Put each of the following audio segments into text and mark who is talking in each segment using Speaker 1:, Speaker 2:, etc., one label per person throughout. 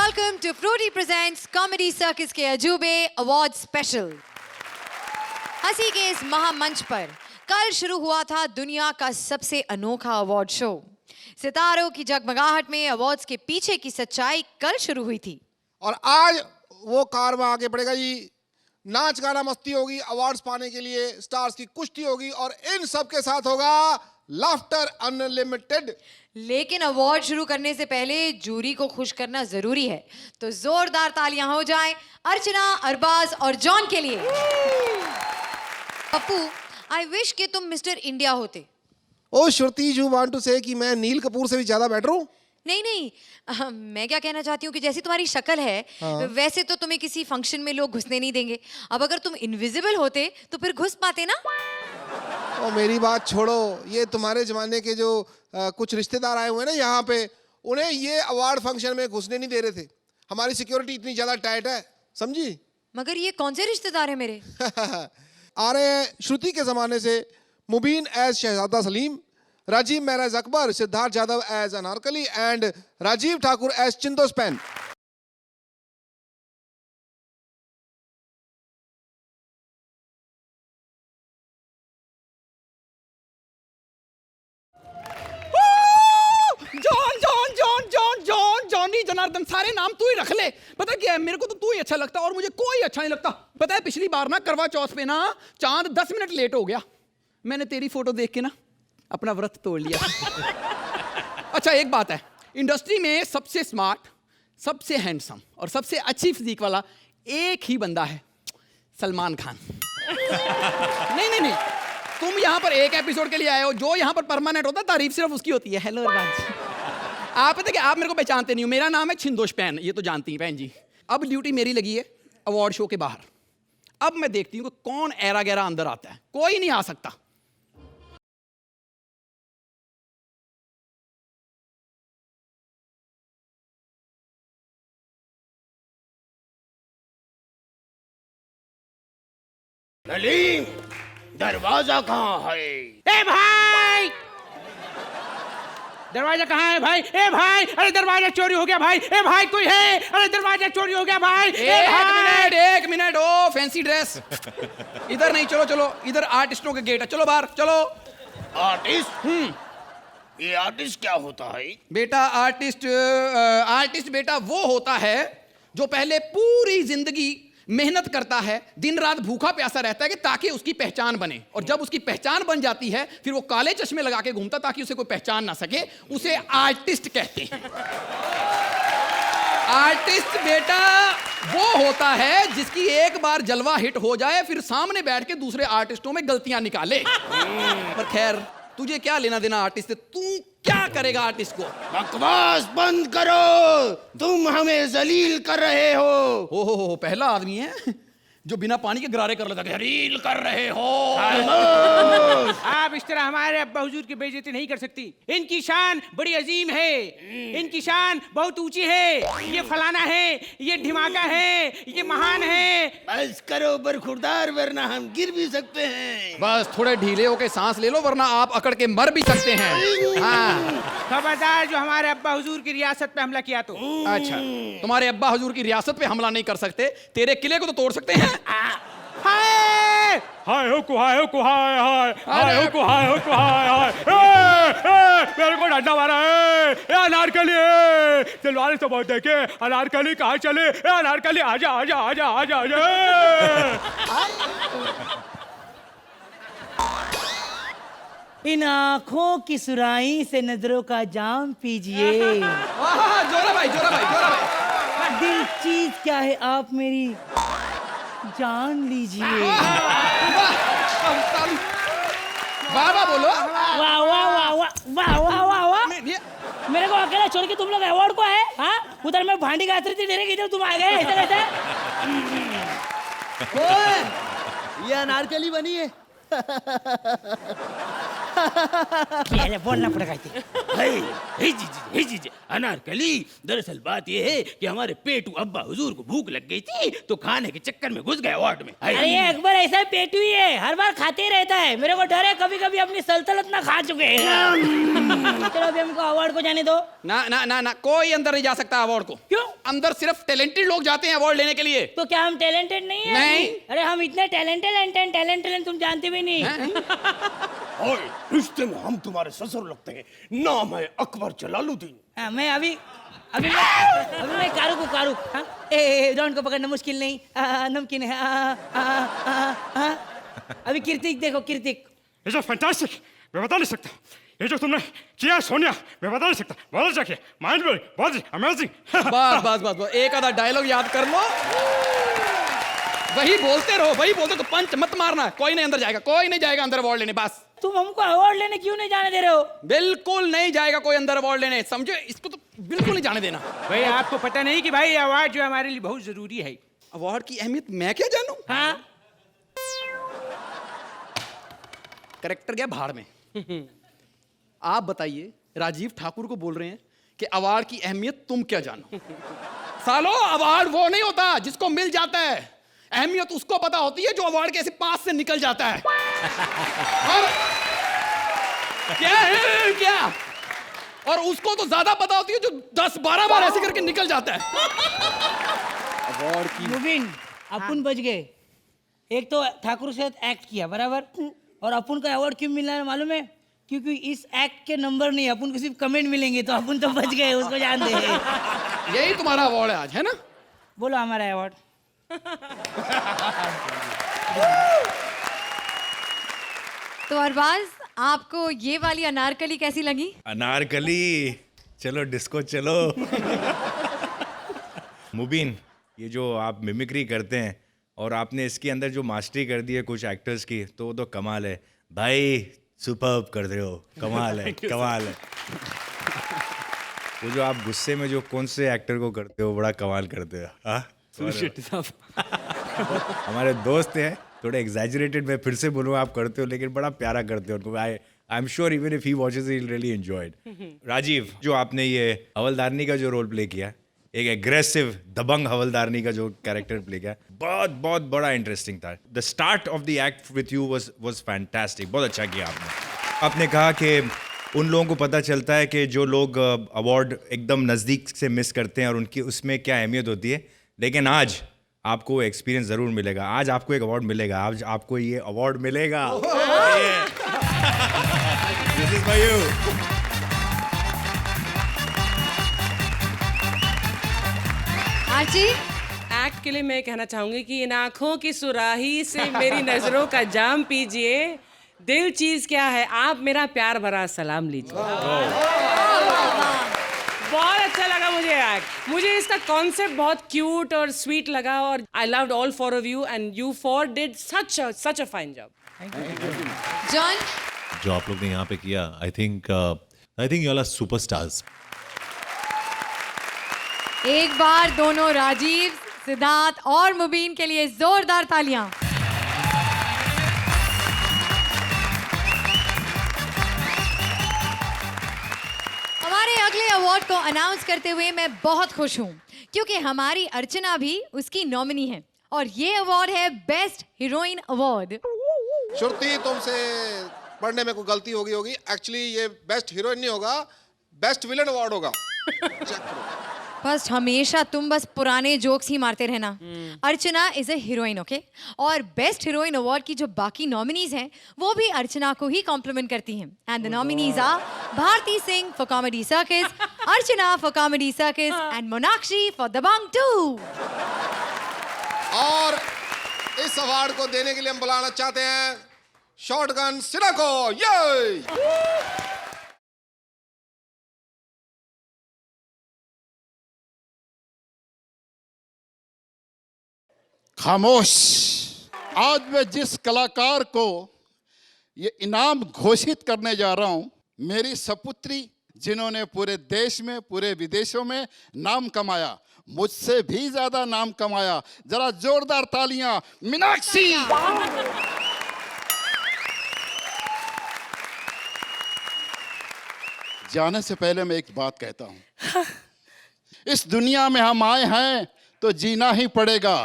Speaker 1: welcome to Fruity Presents Comedy Circus के अजूबे award special. हंसी के इस महामंच पर कल शुरू हुआ था दुनिया का सबसे अनोखा अवार्ड शो। सितारों की जगमगाहट में अवार्ड्स के पीछे की सच्चाई कल शुरू हुई थी
Speaker 2: और आज वो कारवां आगे बढ़ेगा जी। नाच गाना मस्ती होगी, अवार्ड्स पाने के लिए स्टार्स की कुश्ती होगी और इन सब के साथ होगा लाफ्टर अनलिमिटेड।
Speaker 1: लेकिन अवार्ड शुरू करने से पहले जूरी को खुश करना जरूरी है, तो जोरदार तालियां हो जाएं अर्चना, अरबाज और जॉन के लिए। पप्पू, आई विश कि तुम मिस्टर इंडिया होते।
Speaker 2: ओ श्रुति, यू वांट टू से कि मैं नील कपूर से भी ज्यादा बेटर हूँ?
Speaker 1: नहीं नहीं, मैं क्या कहना चाहती हूँ कि जैसी तुम्हारी शक्ल है वैसे तो तुम्हें किसी फंक्शन में लोग घुसने नहीं देंगे। अब अगर तुम इनविजिबल होते तो फिर घुस पाते ना।
Speaker 2: ओ मेरी बात छोड़ो, ये तुम्हारे जमाने के जो कुछ रिश्तेदार आए हुए हैं ना यहाँ पे, उन्हें ये अवार्ड फंक्शन में घुसने नहीं दे रहे थे। हमारी सिक्योरिटी इतनी ज्यादा टाइट है, समझी?
Speaker 1: मगर ये कौन से रिश्तेदार है मेरे?
Speaker 2: आ रहे हैं श्रुति के जमाने से Mubeen as Shahzada Salim, Rajeev Maharaj Akbar, Siddharth Yadav as Anarkali and Rajeev Thakur as चिंदोस्पैन।
Speaker 3: John John John John John Johnny Janardan, सारे नाम तू ही रख ले। पता क्या है, मेरे को तो तू ही अच्छा लगता और मुझे कोई अच्छा नहीं लगता। पता है पिछली बार ना करवा चौथ पे ना चांद 10 मिनट लेट हो गया, मैंने तेरी फोटो देख के ना अपना व्रत तोड़ लिया। अच्छा एक बात है, इंडस्ट्री में सबसे स्मार्ट, सबसे हैंडसम और सबसे अच्छी फिजिक वाला एक ही बंदा है, सलमान खान। नहीं नहीं नहीं, तुम यहाँ पर एक एपिसोड के लिए आए हो, जो यहाँ पर परमानेंट होता है तारीफ सिर्फ उसकी होती है। हेलो अरबाज, आप पता कि आप मेरे को पहचानते नहीं हो, मेरा नाम है छिंदोस्पैन, ये तो जानती हैं बहन जी। अब ड्यूटी मेरी लगी है अवार्ड शो के बाहर। अब मैं देखती हूँ कि कौन ऐरा गैरा अंदर आता है। कोई नहीं आ सकता।
Speaker 4: नलीम, दरवाजा कहाँ है?
Speaker 5: ए भाई, दरवाजा कहाँ है भाई? ए भाई, अरे दरवाजा चोरी हो गया भाई। ए भाई कोई है? अरे दरवाजा चोरी हो गया भाई।
Speaker 3: एक मिनट, ओ फैंसी ड्रेस। इधर नहीं, चलो चलो, इधर आर्टिस्टों के गेट है, चलो बाहर चलो।
Speaker 4: आर्टिस्ट? ये आर्टिस्ट क्या होता है?
Speaker 3: बेटा आर्टिस्ट बेटा वो होता है जो पहले पूरी जिंदगी मेहनत करता है, दिन रात भूखा प्यासा रहता है कि ताकि उसकी पहचान बने, और जब उसकी पहचान बन जाती है फिर वो काले चश्मे लगा के घूमता ताकि उसे कोई पहचान ना सके। उसे आर्टिस्ट कहते हैं। आर्टिस्ट बेटा वो होता है जिसकी एक बार जलवा हिट हो जाए फिर सामने बैठ के दूसरे आर्टिस्टों में गलतियां निकाले। पर खैर, तुझे क्या लेना देना आर्टिस्ट से? तू क्या करेगा आर्टिस्ट को?
Speaker 4: बकवास बंद करो, तुम हमें जलील कर रहे हो।
Speaker 3: हो पहला आदमी है जो बिना पानी के गरारे कर लेता है। जलील कर रहे हो।
Speaker 5: आप इस तरह हमारे अब्बा हुजूर की बेइज्जती नहीं कर सकती। इनकी शान बड़ी अजीम है, इनकी शान बहुत ऊंची है। ये फलाना है, ये ढिमाका है, ये महान है।
Speaker 4: बस करो बरखुरदार, वरना हम गिर भी सकते हैं।
Speaker 3: बस थोड़े ढीले होके सांस ले लो, वरना आप अकड़ के मर भी सकते हैं। हाँ।
Speaker 5: खबरदार जो हमारे अब्बा हुजूर की रियासत पे हमला किया तो।
Speaker 3: अच्छा, तुम्हारे अब्बा हुजूर की रियासत पे हमला नहीं कर सकते, तेरे किले को तो तोड़ सकते हैं।
Speaker 5: हाय
Speaker 6: हाय हो कुहाय हो कुहाय हाय हाय हो कुहाय हो कुहाय हाय। मेरे को डंडा मारा है। ए अनारकली, तलवार से बहुत देखे। अनारकली कहाँ चले? ए अनारकली आजा आजा आजा आजा आजा।
Speaker 7: इन आँखों की सुराही से नजरों का जाम पीजिए।
Speaker 3: जोरा भाई, जोरा भाई, जोरा भाई।
Speaker 7: दिल चीज क्या है आप मेरी जान लीजिए।
Speaker 3: वाह वाह बोलो।
Speaker 7: वाह वाह वाह वाह वाह वाह वाह वाह। मेरे को अकेला छोड़ के तुम लोग अवार्ड को है? हाँ, उधर मैं भांडी गात रही थी, मेरे इधर तुम आ गए ऐसे कैसे?
Speaker 8: ये अनारकली बनी है।
Speaker 7: बोलना पड़ेगा इसे।
Speaker 4: हे जी अनारकली, दरअसल बात ये है कि हमारे पेटू अब्बा हुजूर को भूख लग गई थी तो खाने के चक्कर में घुस गए अवार्ड में।
Speaker 7: अरे ये अकबर ऐसा पेटू ही है, हर बार खाते ही रहता है। मेरे को डर है कभी कभी अपनी सल्तनत ना खा चुके हैं। चलो अभी हमको अवार्ड को जाने दो।
Speaker 3: ना ना ना ना, कोई अंदर नहीं जा सकता अवार्ड को।
Speaker 7: क्यों?
Speaker 3: अंदर सिर्फ टैलेंटेड लोग जाते हैं अवार्ड लेने के लिए।
Speaker 7: तो क्या हम टैलेंटेड नहीं है?
Speaker 3: नहीं।
Speaker 7: अरे हम इतने टैलेंटेड तुम जानते भी नहीं।
Speaker 4: ओए, रिश्ते में हम तुम्हारे ससुर लगते हैं। नाम है अकबर जलालुद्दीन।
Speaker 7: हाँ, मैं अभी मैं कारुक। हाँ? ए डॉन को पकड़ना मुश्किल नहीं, नमकीन है। अभी कीर्तिक देखो, कीर्तिक।
Speaker 6: इट्स फैंटास्टिक, मैं बता नहीं सकता। ये जो तुमने किया सोनिया, मैं बता नहीं सकता। बहुत अच्छा किया, माइंड ब्लोइंग, बहुत अमेजिंग।
Speaker 3: बस एक आधा डायलॉग याद कर लो, वही बोलते रहो, वही बोलते। तो पंच मत मारना, कोई नहीं अंदर जाएगा, कोई नहीं जाएगा अंदर अवार्ड लेने। बस
Speaker 7: तुम हमको अवार्ड लेने क्यों नहीं जाने दे रहे हो?
Speaker 3: बिल्कुल नहीं जाएगा कोई अंदर अवार्ड लेने, समझे? इसको तो बिल्कुल नहीं जाने देना।
Speaker 5: भाई आपको पता नहीं कि भाई अवार्ड जो हमारे लिए बहुत जरूरी है।
Speaker 3: अवार्ड की अहमियत मैं क्या जानूं?
Speaker 7: हाँ,
Speaker 3: करेक्टर गया भाड़ में। आप बताइए, राजीव ठाकुर को बोल रहे हैं कि अवार्ड की अहमियत तुम क्या जानो? सालो, अवार्ड वो नहीं होता जिसको मिल जाता है, अहमियत उसको पता होती है जो अवार्ड के ऐसे पास से निकल जाता है। और क्या है क्या? और उसको तो ज्यादा पता होती है जो 10-12 बार ऐसे करके निकल जाता है। अवार्ड की
Speaker 7: मुबीन, अपन बच गए। एक तो ठाकुर से एक्ट किया बराबर, और अपन को अवार्ड क्यों मिलना है मालूम है? क्योंकि इस एक्ट के नंबर नहीं, अपन को सिर्फ कमेंट मिलेंगे, तो अपन तो बच गए, उसको जान दे।
Speaker 3: यही तुम्हारा अवार्ड है आज, है ना?
Speaker 7: बोलो हमारा अवार्ड।
Speaker 1: तो अरबाज, आपको ये वाली अनारकली कैसी लगी?
Speaker 8: अनारकली, चलो डिस्को चलो। मुबीन, ये जो आप मिमिक्री करते हैं और आपने इसके अंदर जो मास्टरी कर दी है कुछ एक्टर्स की, तो वो तो कमाल है भाई। सुपर्ब कर रहे हो, कमाल है, कमाल है। वो जो आप गुस्से में जो कौन से एक्टर को करते हो, बड़ा कमाल करते हो। हाँ, हमारे दोस्त हैं, थोड़े एग्जैजरेटेड, मैं फिर से बोलूँ आप करते हो, लेकिन बड़ा प्यारा करते हो उनको। I am sure even if he watches he will really enjoy it. Rajiv, जो आपने ये हवलदारनी का जो रोल प्ले किया, एक एग्रेसिव दबंग हवलदारनी का जो कैरेक्टर प्ले किया, बहुत बहुत बड़ा इंटरेस्टिंग था। The start of the act with you was fantastic, बहुत अच्छा किया आपने। आपने कहा कि उन लोगों को पता चलता है कि जो लोग अवार्ड एकदम नज़दीक से मिस करते हैं और उनकी उसमें क्या अहमियत होती है, लेकिन आज आपको एक्सपीरियंस ज़रूर मिलेगा। आज आपको एक अवार्ड मिलेगा, आज आपको ये अवार्ड मिलेगा। This is for you.
Speaker 1: Archie,
Speaker 9: act के लिए मैं कहना चाहूंगी कि इन आंखों की सुराही से मेरी नजरों का जाम पीजिए। दिल चीज क्या है, आप मेरा प्यार भरा सलाम लीजिए। बहुत अच्छा लगा मुझे एक्ट। मुझे इसका कॉन्सेप्ट बहुत क्यूट और स्वीट लगा, और I loved all four of you and you four did such a fine job.
Speaker 1: John,
Speaker 10: जो आप लोग ने यहाँ पे किया, I think you all are superstars.
Speaker 1: एक बार दोनों राजीव, सिद्धार्थ और मुबीन के लिए जोरदार तालियां। हमारे अगले अवार्ड को अनाउंस करते हुए मैं बहुत खुश हूं, क्योंकि हमारी अर्चना भी उसकी नॉमिनी है, और ये अवार्ड है बेस्ट हीरोइन अवार्ड।
Speaker 2: श्रुति, तुमसे पढ़ने में कोई गलती होगी। एक्चुअली ये बेस्ट हीरोइन नहीं होगा, बेस्ट विलन अवार्ड होगा। चेक करो।
Speaker 1: बस हमेशा तुम बस पुराने जोक्स ही मारते रहना। अर्चना इज अ हीरोइन, ओके? और बेस्ट हीरोइन अवार्ड की जो बाकी नॉमिनीज हैं वो भी अर्चना को ही कॉम्प्लीमेंट करती हैं। And the nominees are Bharti Singh for Comedy Circus, Archana for Comedy Circus, and Monakshi for Dabangg 2।
Speaker 2: और इस अवार्ड को देने के लिए हम बुलाना चाहते हैं शॉटगन सिन्हा को। ये
Speaker 11: खामोश। आज मैं जिस कलाकार को ये इनाम घोषित करने जा रहा हूं, मेरी सपुत्री, जिन्होंने पूरे देश में, पूरे विदेशों में नाम कमाया, मुझसे भी ज्यादा नाम कमाया। जरा जोरदार तालियां मीनाक्षी। जाने से पहले मैं एक बात कहता हूं। इस दुनिया में हम आए हैं तो जीना ही पड़ेगा,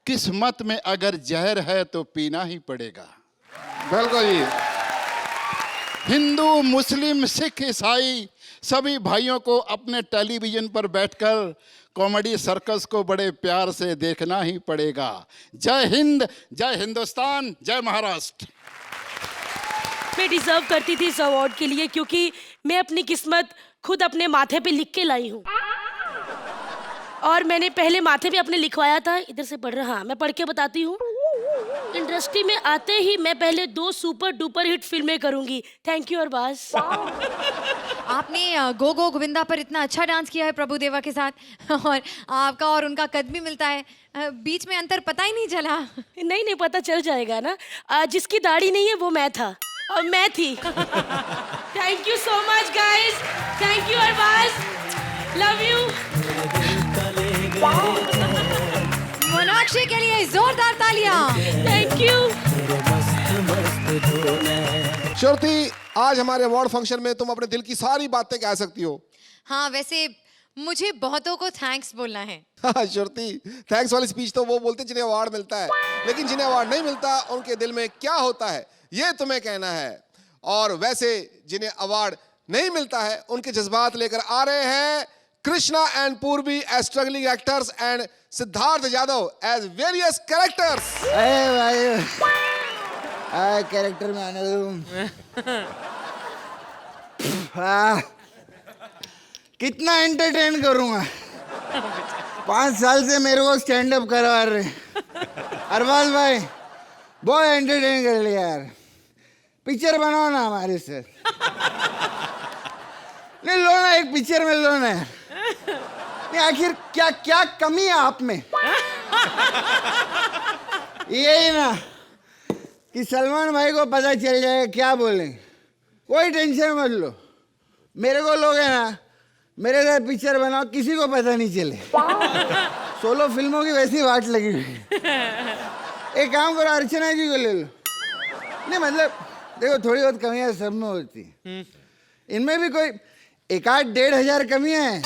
Speaker 11: किस्मत में अगर जहर है तो पीना ही पड़ेगा।
Speaker 2: बिल्कुल जी।
Speaker 11: हिंदू, मुस्लिम, सिख, ईसाई सभी भाइयों को अपने टेलीविजन पर बैठकर कॉमेडी सर्कस को बड़े प्यार से देखना ही पड़ेगा। जय हिंद, जय हिंदुस्तान, जय महाराष्ट्र।
Speaker 12: मैं डिजर्व करती थी इस अवार्ड के लिए, क्योंकि मैं अपनी किस्मत खुद अपने माथे पे लिख के लाई हूँ। और मैंने पहले माथे पे अपने लिखवाया था, इधर से पढ़ रहा, मैं पढ़ के बताती हूँ। इंडस्ट्री में आते ही मैं पहले 2 सुपर डुपर हिट फिल्में करूंगी। Thank you Arbaaz.
Speaker 1: आपने गो गो गोविंदा पर इतना अच्छा डांस किया है प्रभु देवा के साथ, और आपका और उनका कद भी मिलता है, बीच में अंतर पता ही नहीं चला।
Speaker 12: नहीं पता चल जाएगा ना। जिसकी दाढ़ी नहीं है वो मैं था और मैं थी। Thank you so much guys, thank you Arbaaz, love you.
Speaker 1: Monakshi के लिए जोरदार तालियां।
Speaker 12: Thank you.
Speaker 2: श्रुति, आज हमारे अवार्ड फंक्शन में तुम अपने दिल की सारी बातें कह सकती हो।
Speaker 1: हाँ, वैसे मुझे बहुतों को थैंक्स बोलना है।
Speaker 2: हाँ श्रुति, थैंक्स वाली स्पीच तो वो बोलते जिन्हें अवार्ड मिलता है, लेकिन जिन्हें अवार्ड नहीं मिलता उनके दिल में क्या होता है ये तुम्हें कहना है। और वैसे जिन्हें अवार्ड नहीं मिलता है उनके जज्बात लेकर आ रहे हैं Krishna and Purvi as struggling actors and Siddharth Yadav as various characters.
Speaker 13: भाई कैरेक्टर में आने दो। कितना एंटरटेन करूंगा, 5 साल से मेरे को स्टैंड अप करवा रहे। अरबाज भाई बहुत एंटरटेन कर लिया यार, पिक्चर बनाओ ना हमारे से। नहीं लो ना, एक पिक्चर में लो ना यार। नहीं आखिर क्या क्या कमी है आप में? यही ना कि सलमान भाई को पता चल जाएगा क्या बोलेंगे। कोई टेंशन मत लो, मेरे को लोग है ना, मेरे साथ पिक्चर बनाओ, किसी को पता नहीं चले। सोलो फिल्मों की वैसी वाट लगी हुई। एक काम करो, अर्चना जी को ले लो। नहीं मतलब देखो थोड़ी बहुत कमियां सब में होती, इनमें भी कोई 1,000-1,500 कमियां हैं,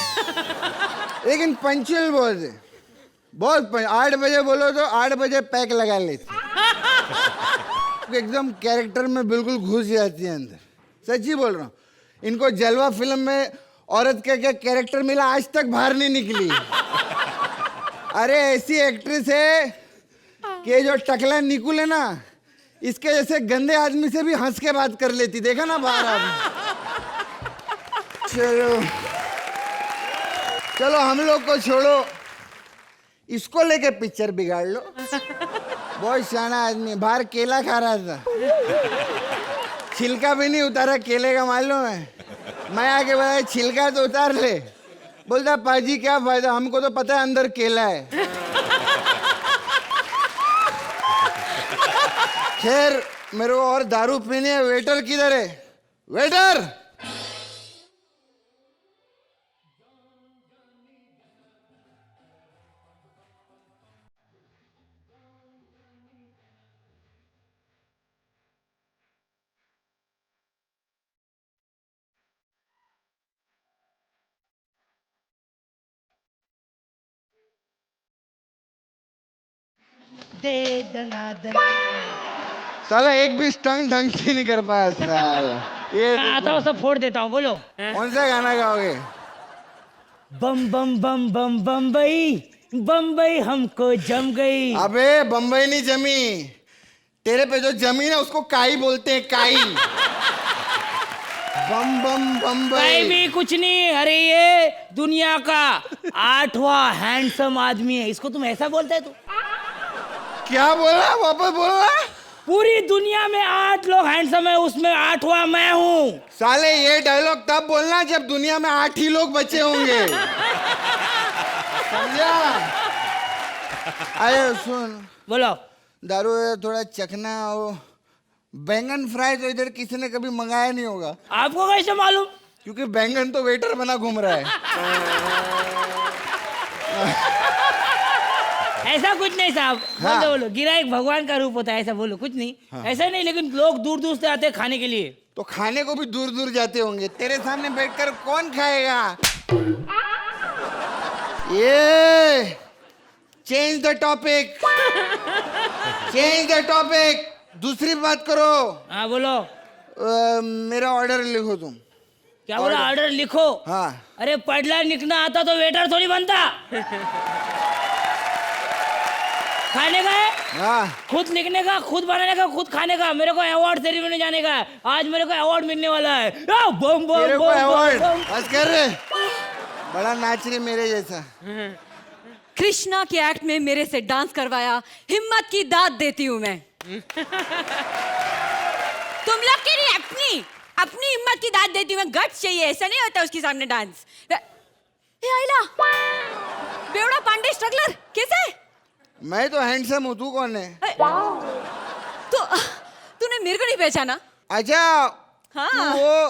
Speaker 13: लेकिन पंचुअल बहुत है। बहुत 8 बजे बोलो तो 8 बजे पैक लगा लेती, एकदम कैरेक्टर में बिल्कुल घुस जाती है अंदर। सच्ची बोल रहा हूँ, इनको जलवा फिल्म में औरत का क्या कैरेक्टर मिला आज तक बाहर नहीं निकली। अरे ऐसी एक्ट्रेस है कि जो टकला निकुल है ना, इसके जैसे गंदे आदमी से भी हंस के बात कर लेती, देखा ना बाहर आप। चलो चलो हम लोग को छोड़ो, इसको लेके पिक्चर बिगाड़ लो। बहुत शाना आदमी, बाहर केला खा रहा था, छिलका भी नहीं उतारा केले का, मालूम है। मैं आके बताया छिलका तो उतार ले, बोलता पाजी क्या फायदा, हमको तो पता है अंदर केला है। खैर मेरे को और दारू पीनी है। वेटर किधर है? वेटर!
Speaker 7: दे दना दना।
Speaker 13: साला एक भी स्टंट ढंग से नहीं कर पाया साला। ये
Speaker 7: आता हूँ सब फोड़ देता हूँ, बोलो।
Speaker 13: कौन सा गाना गाओगे?
Speaker 7: बम बम बम बम बम्बई, बम्बई हमको जम गई।
Speaker 13: अबे बम्बई नहीं जमी, तेरे पे जो जमी ना उसको काई बोलते हैं, काई। बम बम बम्बई
Speaker 7: भी कुछ नहीं, अरे ये दुनिया का 8वां हैंडसम आदमी है, इसको तुम ऐसा बोलते है? तू
Speaker 13: क्या बोला? वापस बोलना।
Speaker 7: पूरी दुनिया में 8 लोग हैंडसम है, उसमें 8वां मैं हूँ।
Speaker 13: साले ये डायलॉग तब बोलना जब दुनिया में 8 ही लोग बचे होंगे। समझा? अरे सुन,
Speaker 7: बोलो।
Speaker 13: दारू है थोड़ा चखना हो, बैंगन फ्राई तो इधर किसी ने कभी मंगाया नहीं होगा।
Speaker 7: आपको कैसे मालूम?
Speaker 13: क्योंकि बैंगन तो वेटर बना घूम रहा है।
Speaker 7: ऐसा कुछ नहीं साहब।
Speaker 13: हाँ।
Speaker 7: बोलो बोलो, गिराइक भगवान का रूप होता है, ऐसा बोलो। कुछ नहीं।
Speaker 13: हाँ।
Speaker 7: ऐसा नहीं, लेकिन लोग दूर दूर से आते हैं खाने के लिए।
Speaker 13: तो खाने को भी दूर दूर जाते होंगे, तेरे सामने बैठकर कौन खाएगा? ये change the topic, change the topic, दूसरी बात करो।
Speaker 7: हाँ बोलो।
Speaker 13: मेरा ऑर्डर लिखो तुम।
Speaker 7: क्या बोला? ऑर्डर लिखो?
Speaker 13: हाँ।
Speaker 7: अरे पढ़ना लिखना आता तो वेटर थोड़ी बनता। खाने का है,
Speaker 13: हाँ,
Speaker 7: खुद लिखने का, खुद बनाने का, खुद खाने का। मेरे को अवार्ड सेरेमनी जाने का है, आज मेरे को अवार्ड मिलने वाला है। बम बम
Speaker 13: तेरे को
Speaker 7: बम
Speaker 13: अवार्ड
Speaker 7: बम।
Speaker 13: बस कर रहे, बड़ा नाच रही मेरे जैसा।
Speaker 1: कृष्णा के एक्ट में मेरे से डांस करवाया, हिम्मत की दाद देती हूँ मैं। तुम लोग के लिए अपनी अपनी हिम्मत की दाद देती हूँ मैं। गट्स चाहिए, ऐसा नहीं होता उसके सामने डांस। ए आइला, बेवड़ा पांडे स्ट्रगलर कैसे?
Speaker 13: मैं तो हैंडसम हूँ, तू कौन है?
Speaker 1: तो तूने मेरे को नहीं पहचाना?
Speaker 13: अच्छा,
Speaker 1: हाँ।
Speaker 13: तू वो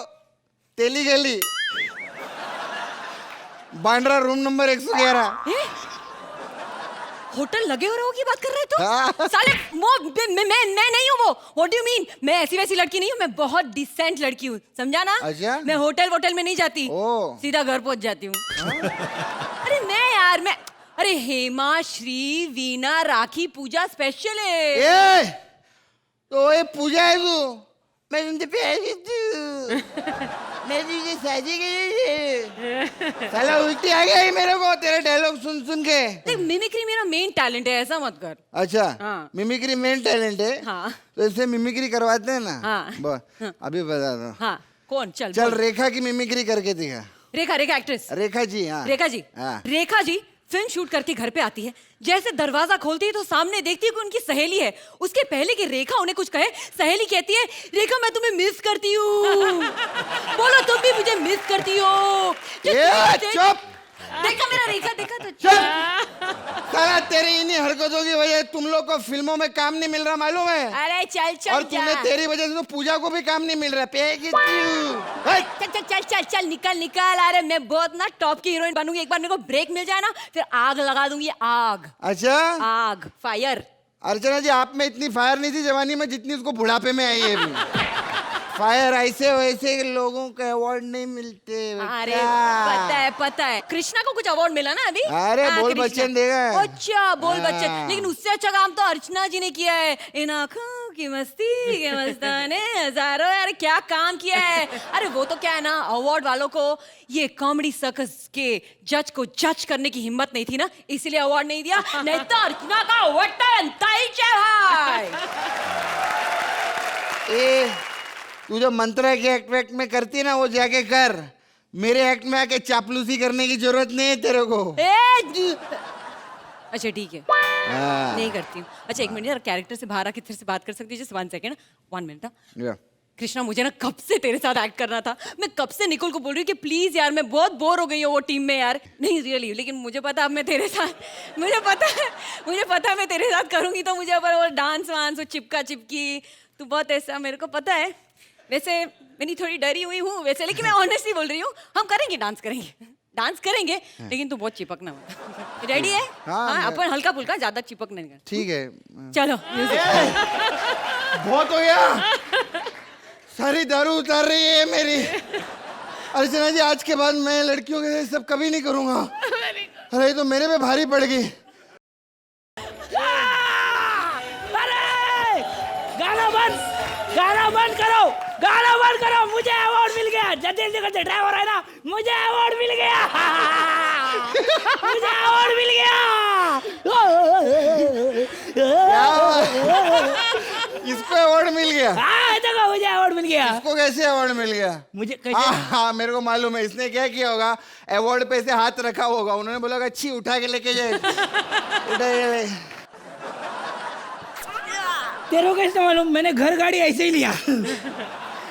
Speaker 13: तेली गली बांद्रा रूम नंबर 111
Speaker 1: होटल लगे हो रहो की बात कर रहे तो?
Speaker 13: हाँ।
Speaker 1: साले मैं नहीं हूँ वो। What do you mean? मैं ऐसी वैसी लड़की नहीं हूँ, मैं बहुत डिसेंट लड़की हूँ, समझा ना?
Speaker 13: अच्छा?
Speaker 1: मैं होटल वोटल में नहीं जाती, सीधा घर पहुंच जाती हूँ। अरे मैं अरे हेमा, श्री, वीना, राखी, पूजा स्पेशल है।
Speaker 13: तो ये पूजा है तू? मैं तुमसे प्यारी तू, मैं तुझे शादी के साला उल्टी आ गया मेरे को तेरे डायलॉग सुन सुन के।
Speaker 1: देख, मिमिक्री मेरा मेन टैलेंट है, ऐसा मत कर।
Speaker 13: अच्छा,
Speaker 1: हाँ।
Speaker 13: मिमिक्री मेन टैलेंट है।
Speaker 1: हाँ।
Speaker 13: तो इससे मिमिक्री करवाते हैं ना?
Speaker 1: हाँ।
Speaker 13: अभी बता दो।
Speaker 1: हाँ, कौन? चल
Speaker 13: चल
Speaker 1: बोल।
Speaker 13: रेखा की मिमिक्री करके दिखा।
Speaker 1: रेखा एक्ट्रेस?
Speaker 13: रेखा जी, हाँ।
Speaker 1: रेखा जी,
Speaker 13: हाँ।
Speaker 1: रेखा जी फिल्म शूट करके घर पे आती है, जैसे दरवाजा खोलती है तो सामने देखती है कि उनकी सहेली है। उसके पहले कि रेखा उन्हें कुछ कहे, सहेली कहती है, रेखा मैं तुम्हें मिस करती हूँ। बोलो तुम भी मुझे मिस करती हो?
Speaker 13: चुप।
Speaker 1: देखा मेरा रेखा, देखा तो
Speaker 13: चुप। साला तेरी इन्हीं हरकतों की वजह तुम लोग को फिल्मों में काम नहीं मिल रहा, मालूम है?
Speaker 1: अरे चल चल
Speaker 13: और तुम्हें तेरी वजह से तो पूजा को भी काम नहीं मिल रहा।
Speaker 1: चल चल चल चल चल निकल निकल। अरे मैं बहुत ना टॉप की हीरोइन बनूंगी, एक बार मेरे को ब्रेक मिल जाए ना फिर आग लगा दूंगी, आग।
Speaker 13: अच्छा,
Speaker 1: आग, फायर।
Speaker 13: अर्चना जी, आप में इतनी फायर नहीं थी जवानी में जितनी उसको बुढ़ापे में आई है अभी। फायर ऐसे वैसे लोगों को अवार्ड नहीं मिलते।
Speaker 1: अरे पता है कृष्णा को कुछ अवार्ड मिला ना अभी?
Speaker 13: अरे बोल
Speaker 1: कृष्णा।
Speaker 13: बच्चन देगा।
Speaker 1: अच्छा, बोल बच्चन, लेकिन उससे अच्छा काम तो अर्चना जी ने किया है। इन आँखों की मस्ती के मस्ताने हजारों, यार क्या काम किया है। अरे वो तो क्या है ना, अवार्ड वालों को ये कॉमेडी सर्कस के जज को जज करने की हिम्मत नहीं थी ना, इसीलिए अवार्ड नहीं दिया। नहीं तो अर्चना का अवार्ड बनता ही भाई।
Speaker 13: तू जो मंत्रा के एक्ट वैक्ट में करती है ना, वो जाके कर। मेरे एक्ट में आके चापलूसी करने की जरूरत नहीं है तेरे को।
Speaker 1: अच्छा ठीक है,
Speaker 13: हाँ।
Speaker 1: नहीं करती हूँ। अच्छा एक मिनट यार, कैरेक्टर से बाहर आके तेरे से बात कर सकती है? Just 1 second, 1 minute. कृष्णा, मुझे ना कब से तेरे साथ एक्ट करना था। मैं कब से निकोल को बोल रही हूँ कि प्लीज यार, मैं बहुत बोर हो गई हूँ वो टीम में यार। नहीं रियली, लेकिन मुझे पता अब मैं तेरे साथ, मुझे पता है मैं तेरे साथ करूँगी तो मुझे अब वो डांस वांस, वो चिपका चिपकी, तू बहुत ऐसा, मेरे को पता है। वैसे मैंने थोड़ी डरी हुई हूँ वैसे, लेकिन मैं ऑनेस्टली बोल रही हूँ, हम करेंगे, डांस करेंगे, लेकिन तू बहुत चिपकना मत। रेडी है? हाँ, अपन हल्का फुल्का, ज्यादा चिपक नहीं कर।
Speaker 13: ठीक है,
Speaker 1: चलो।
Speaker 13: बहुत हो गया, सारी दारू उतार रही है मेरी। अर्चना जी, आज के बाद मैं लड़कियों के सब कभी नहीं करूंगा। अरे तो मेरे पे भारी पड़ गई।
Speaker 7: गाना बंद करो, गाना बंद करो। मुझे अवार्ड मिल गया। जल्दी करते ड्राइवर है ना, मुझे अवार्ड मिल गया। मुझे अवार्ड मिल गया।
Speaker 13: इसको अवार्ड मिल गया?
Speaker 7: हाँ देखो, मुझे अवार्ड मिल गया।
Speaker 13: इसको कैसे अवार्ड मिल गया?
Speaker 7: मुझे कैसे?
Speaker 13: हाँ, मेरे को मालूम है। इसने क्या किया होगा, अवार्ड पे से हाथ रखा होगा, उन्होंने बोला अच्छी उठा के लेके जाए। उठा के ले।
Speaker 7: तेरे को कैसे मालूम? मैंने घर गाड़ी ऐसे ही लिया।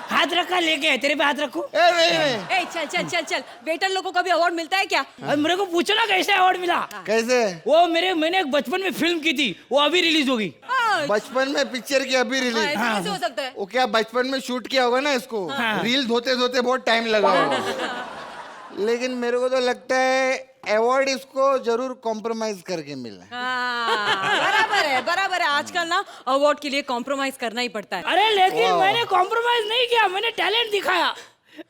Speaker 7: हाथ रखा लेके, तेरे पे हाथ रखू?
Speaker 1: ए चल चल चल चल, वेटर लोगों को भी अवार्ड मिलता है क्या?
Speaker 7: मेरे को पूछो ना कैसे अवार्ड मिला।
Speaker 13: कैसे?
Speaker 7: वो मैंने एक बचपन में फिल्म की थी, वो अभी रिलीज होगी।
Speaker 13: बचपन में पिक्चर की अभी रिलीज?
Speaker 1: कैसे हो सकता है?
Speaker 13: वो क्या बचपन में शूट किया होगा ना इसको, रील धोते धोते बहुत टाइम लगा होगा। लेकिन मेरे को तो लगता है अवार्ड इसको जरूर कॉम्प्रोमाइज करके मिला है।
Speaker 14: बराबर है आजकल ना अवार्ड के लिए कॉम्प्रोमाइज करना ही पड़ता है।
Speaker 7: अरे लेकिन मैंने कॉम्प्रोमाइज नहीं किया, मैंने टैलेंट दिखाया।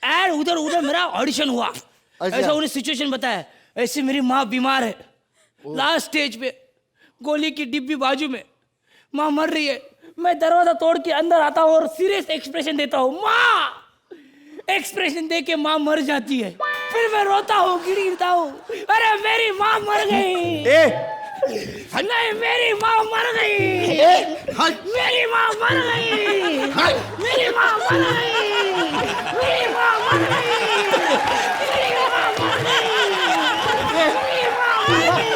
Speaker 7: यार उधर मेरा ऑडिशन हुआ, ऐसा उन्हें सिचुएशन बताया, ऐसे मेरी माँ बीमार है, लास्ट स्टेज पे, गोली की डिब्बी बाजू में, माँ मर रही है। मैं दरवाजा तोड़ के अंदर आता हूँ और सीरियस एक्सप्रेशन देता हूँ, माँ। एक्सप्रेशन दे के माँ मर जाती है, फिर मैं रोता हूँ, गिड़गिड़ता हूँ, अरे मेरी माँ मर गई। नहीं, मेरी माँ मर गई, मेरी माँ मर गई, मेरी माँ मर गई, मेरी माँ मर गई, मेरी माँ मर गई, मेरी माँ मर गई।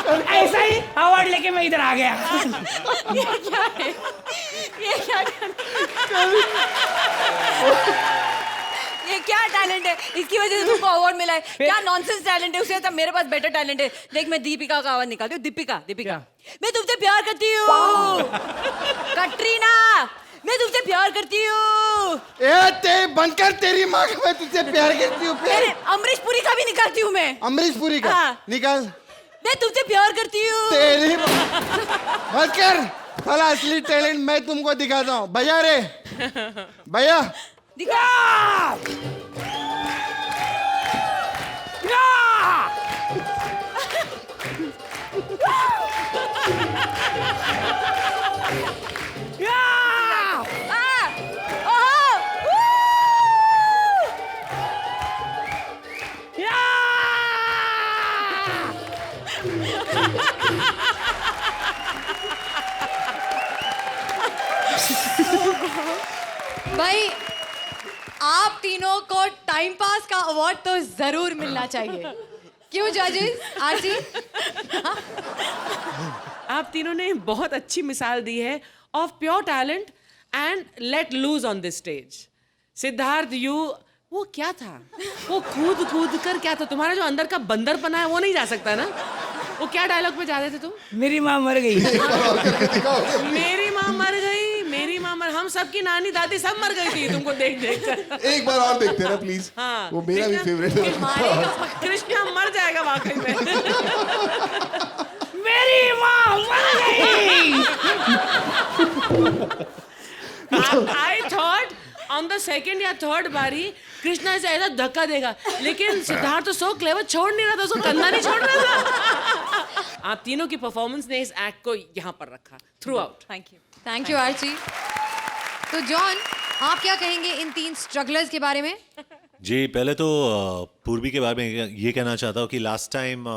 Speaker 7: और ऐसा ही अवार्ड लेके मैं इधर आ गया।
Speaker 14: ये क्या है? ये क्या ये क्या टैलेंट है? इसकी वजह से तुमको अवार्ड मिला है? क्या नॉनसेंस टैलेंट है? उससे तो मेरे पास बेटर टैलेंट है। देख, मैं दीपिका का आवाज निकालती हूँ। दीपिका, मैं तुमसे प्यार करती हूँ। कटरीना, मैं तुमसे प्यार करती हूँ।
Speaker 13: ते बनकर तेरी माँ का मैं तुझसे प्यार करती हूँ।
Speaker 14: अमरीश पुरी का भी निकालती हूँ मैं।
Speaker 13: अमरीश पुरी का निकाल।
Speaker 14: मैं तुमसे प्यार करती हूँ।
Speaker 13: तेरी बनकर साला असली टैलेंट मैं तुमको दिखाता हूँ। भैया रे, भैया
Speaker 14: दिखा।
Speaker 1: भाई आप तीनों को टाइम पास का अवार्ड तो जरूर मिलना चाहिए। क्यों जजेस? आरती,
Speaker 9: आप तीनों ने बहुत अच्छी मिसाल दी है of pure talent and let lose on this stage. Siddharth, वो क्या था? वो कूद कर क्या था? तुम्हारा जो अंदर का बंदरपना है वो नहीं जा सकता ना? वो क्या डायलॉग पे जा रहे थे तुम?
Speaker 7: मेरी माँ मर गई।
Speaker 9: मेरी माँ मर गई, मेरी माँ मर, हम सबकी नानी दादी सब मर गई थी तुमको देख कर।
Speaker 2: एक बार और देखते हैं ना प्लीज।
Speaker 9: हाँ,
Speaker 2: वो मेरा भी फेवरेट है।
Speaker 9: कृष्णा मर जाएगा वाकई में।
Speaker 7: मेरी माँ मर गई।
Speaker 9: I thought on the second या थर्ड बारी कृष्णा ऐसे ऐसा धक्का देगा, लेकिन सिद्धार्थ तो सो क्लेवर, छोड़ नहीं रहा था, उसको कंधा नहीं छोड़ रहा था। आप तीनों की परफॉर्मेंस ने इस एक्ट को यहाँ पर रखा थ्रू आउट।
Speaker 1: थैंक यू आरती। तो जॉन, आप क्या कहेंगे इन 3 स्ट्रगलर्स के बारे में?
Speaker 10: जी, पहले तो पूर्वी के बारे में ये कहना चाहता हूँ कि last time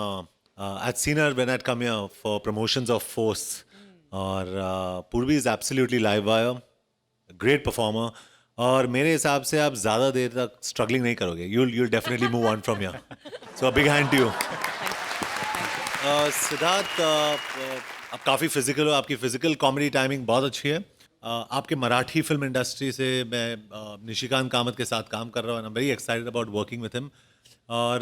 Speaker 10: I'd seen her when I'd come here for promotions of Force, और पूर्वी is absolutely live wire, great performer, और मेरे हिसाब से आप ज़्यादा देर तक स्ट्रगलिंग नहीं करोगे। you'll definitely move on from here. So a big hand to you. Siddharth, आप काफ़ी फिजिकल हो, आपकी फिजिकल कॉमेडी टाइमिंग बहुत अच्छी है। आपके मराठी फिल्म इंडस्ट्री से मैं निशिकांत कामत के साथ काम कर रहा हूँ, I am very excited about working with him. और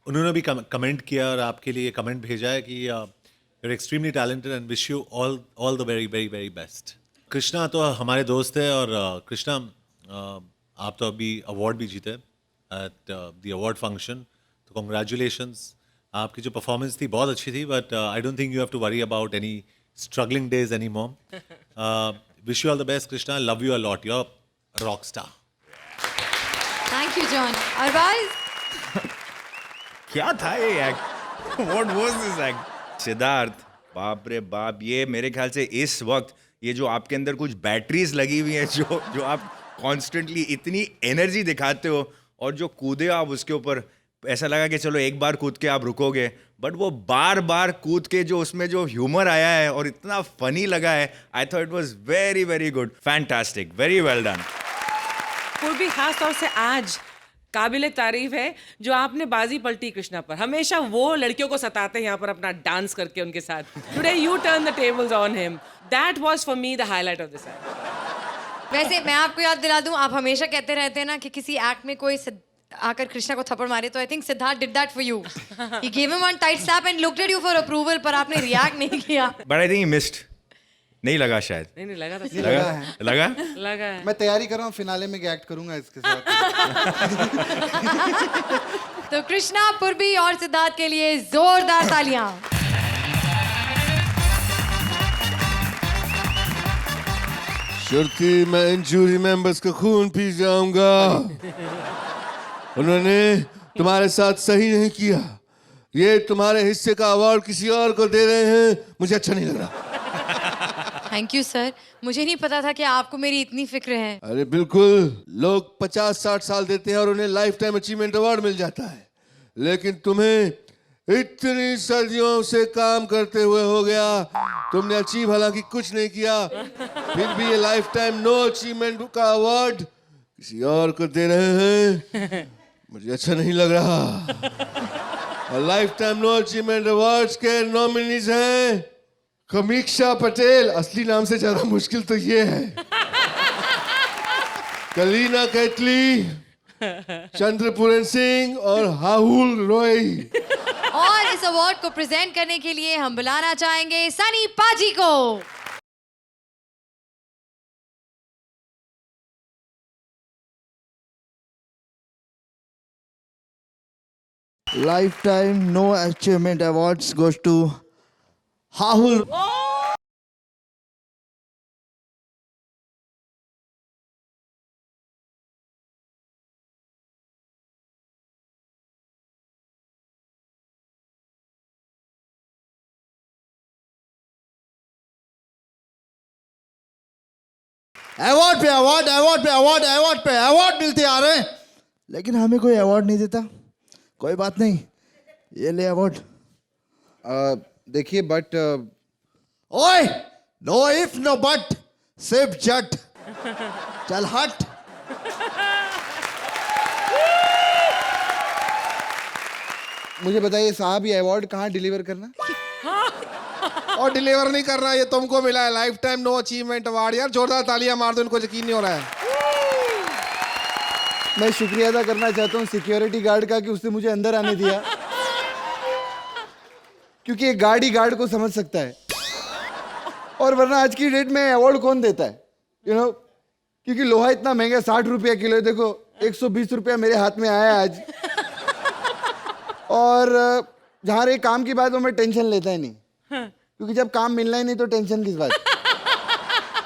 Speaker 10: उन्होंने भी कमेंट किया और आपके लिए कमेंट भेजा है कि you are extremely talented and wish you all the very very very best. Krishna तो हमारे दोस्त है, और कृष्णा आप तो अभी अवार्ड भी जीते एट द अवार्ड फंक्शन, तो कॉन्ग्रेचुलेशंस। आपकी जो परफॉर्मेंस थी बहुत अच्छी थी, but I don't think you have to worry about any struggling days any more. Wish you all the best Krishna, love you a lot, you are rock star.
Speaker 1: Thank you John. Arbaaz,
Speaker 8: क्या था ये act? What was this act? Siddharth, बाप रे बाप, ये मेरे ख्याल से इस वक्त ये जो आपके अंदर कुछ बैटरीज लगी हुई हैं, जो आप कॉन्स्टेंटली इतनी एनर्जी दिखाते हो, और जो कूदे आप उसके ऊपर, ऐसा लगा कि चलो एक बार कूद के आप रुकोगे, बट वो बार बार कूद के जो उसमें जो ह्यूमर आया है और इतना फनी लगा है, I thought it was very very good, fantastic, very well done.
Speaker 9: पूर्वी खास तौर से आज काबिले तारीफ है जो आपने बाजी पलटी कृष्णा पर। हमेशा वो लड़कियों को सताते हैं यहाँ पर अपना डांस करके उनके साथ। Today U turn the tables on him. That was for me the highlight of this act.
Speaker 1: वैसे मैं आपको याद दिला दूं, आप हमेशा कहते रहते हैं ना कि किसी एक्ट में कोई आकर कृष्णा को थप्पड़ मारे, तो I think Siddharth did that for you. He give him one tight slap and looked at you for approval, पर आपने रिएक्ट नहीं किया।
Speaker 8: But I think he missed. नहीं लगा शायद।
Speaker 9: नहीं लगा था।
Speaker 8: लगा
Speaker 9: लगा है।
Speaker 13: मैं तैयारी कर रहा हूँ, फिनाले में एक्ट करूंगा इसके साथ।
Speaker 1: तो कृष्णा पूर्वी और सिद्धार्थ के लिए जोरदार तालियां।
Speaker 2: शुरुती मैं इन जूरी मेंबर्स का खून पी जाऊंगा। उन्होंने तुम्हारे साथ सही नहीं किया। ये तुम्हारे हिस्से का अवार्ड किसी और को दे रहे हैं, मुझे अच्छा नहीं लग रहा।
Speaker 1: थैंक यू सर, मुझे नहीं पता था कि आपको मेरी इतनी फिक्र है।
Speaker 2: अरे बिल्कुल, लोग 50-60 साल देते हैं और उन्हें लाइफ टाइम अचीवमेंट अवार्ड मिल जाता है, लेकिन तुम्हें इतनी सदियों से काम करते हुए हो गया, तुमने अचीव हालांकि कुछ नहीं किया, फिर भी ये लाइफ टाइम नो अचीवमेंट का अवार्ड किसी और को दे रहे हैं, मुझे अच्छा नहीं लग रहा। Life time know achievement awards के नॉमिनीज हैं कमीक्षा पटेल, असली नाम से ज्यादा मुश्किल तो ये है, कलीना कैटली, चंद्रपूरन सिंह और हाहुल रॉय।
Speaker 1: और इस अवार्ड को प्रेजेंट करने के लिए हम बुलाना चाहेंगे सनी पाजी को।
Speaker 13: Lifetime No Achievement Awards goes to Rahul. Award पे अवार्ड, अवार्ड पे अवार्ड, अवार्ड पे अवार्ड मिलते आ रहे हैं, लेकिन हमें कोई अवार्ड नहीं देता। कोई बात नहीं, ये ले अवार्ड। देखिए बट ओए, नो इफ नो बट, सिर्फ जट। चल हट। मुझे बताइए साहब, ये अवार्ड कहाँ डिलीवर करना?
Speaker 2: और डिलीवर नहीं कर रहा, ये तुमको मिला है life time know achievement award. यार जोरदार तालियां मार दो, इनको यकीन नहीं हो रहा है।
Speaker 13: मैं शुक्रिया अदा करना चाहता हूँ सिक्योरिटी गार्ड का कि उसने मुझे अंदर आने दिया, क्योंकि एक गार्ड ही गार्ड को समझ सकता है, और वरना आज की डेट में अवार्ड कौन देता है, यू नो, क्योंकि लोहा इतना महंगा 60 रुपया किलो है। देखो 120 रुपया मेरे हाथ में आया आज, और जहाँ रही काम की बात वो मैं टेंशन लेता ही नहीं, क्योंकि जब काम मिलना ही नहीं तो टेंशन किस बात।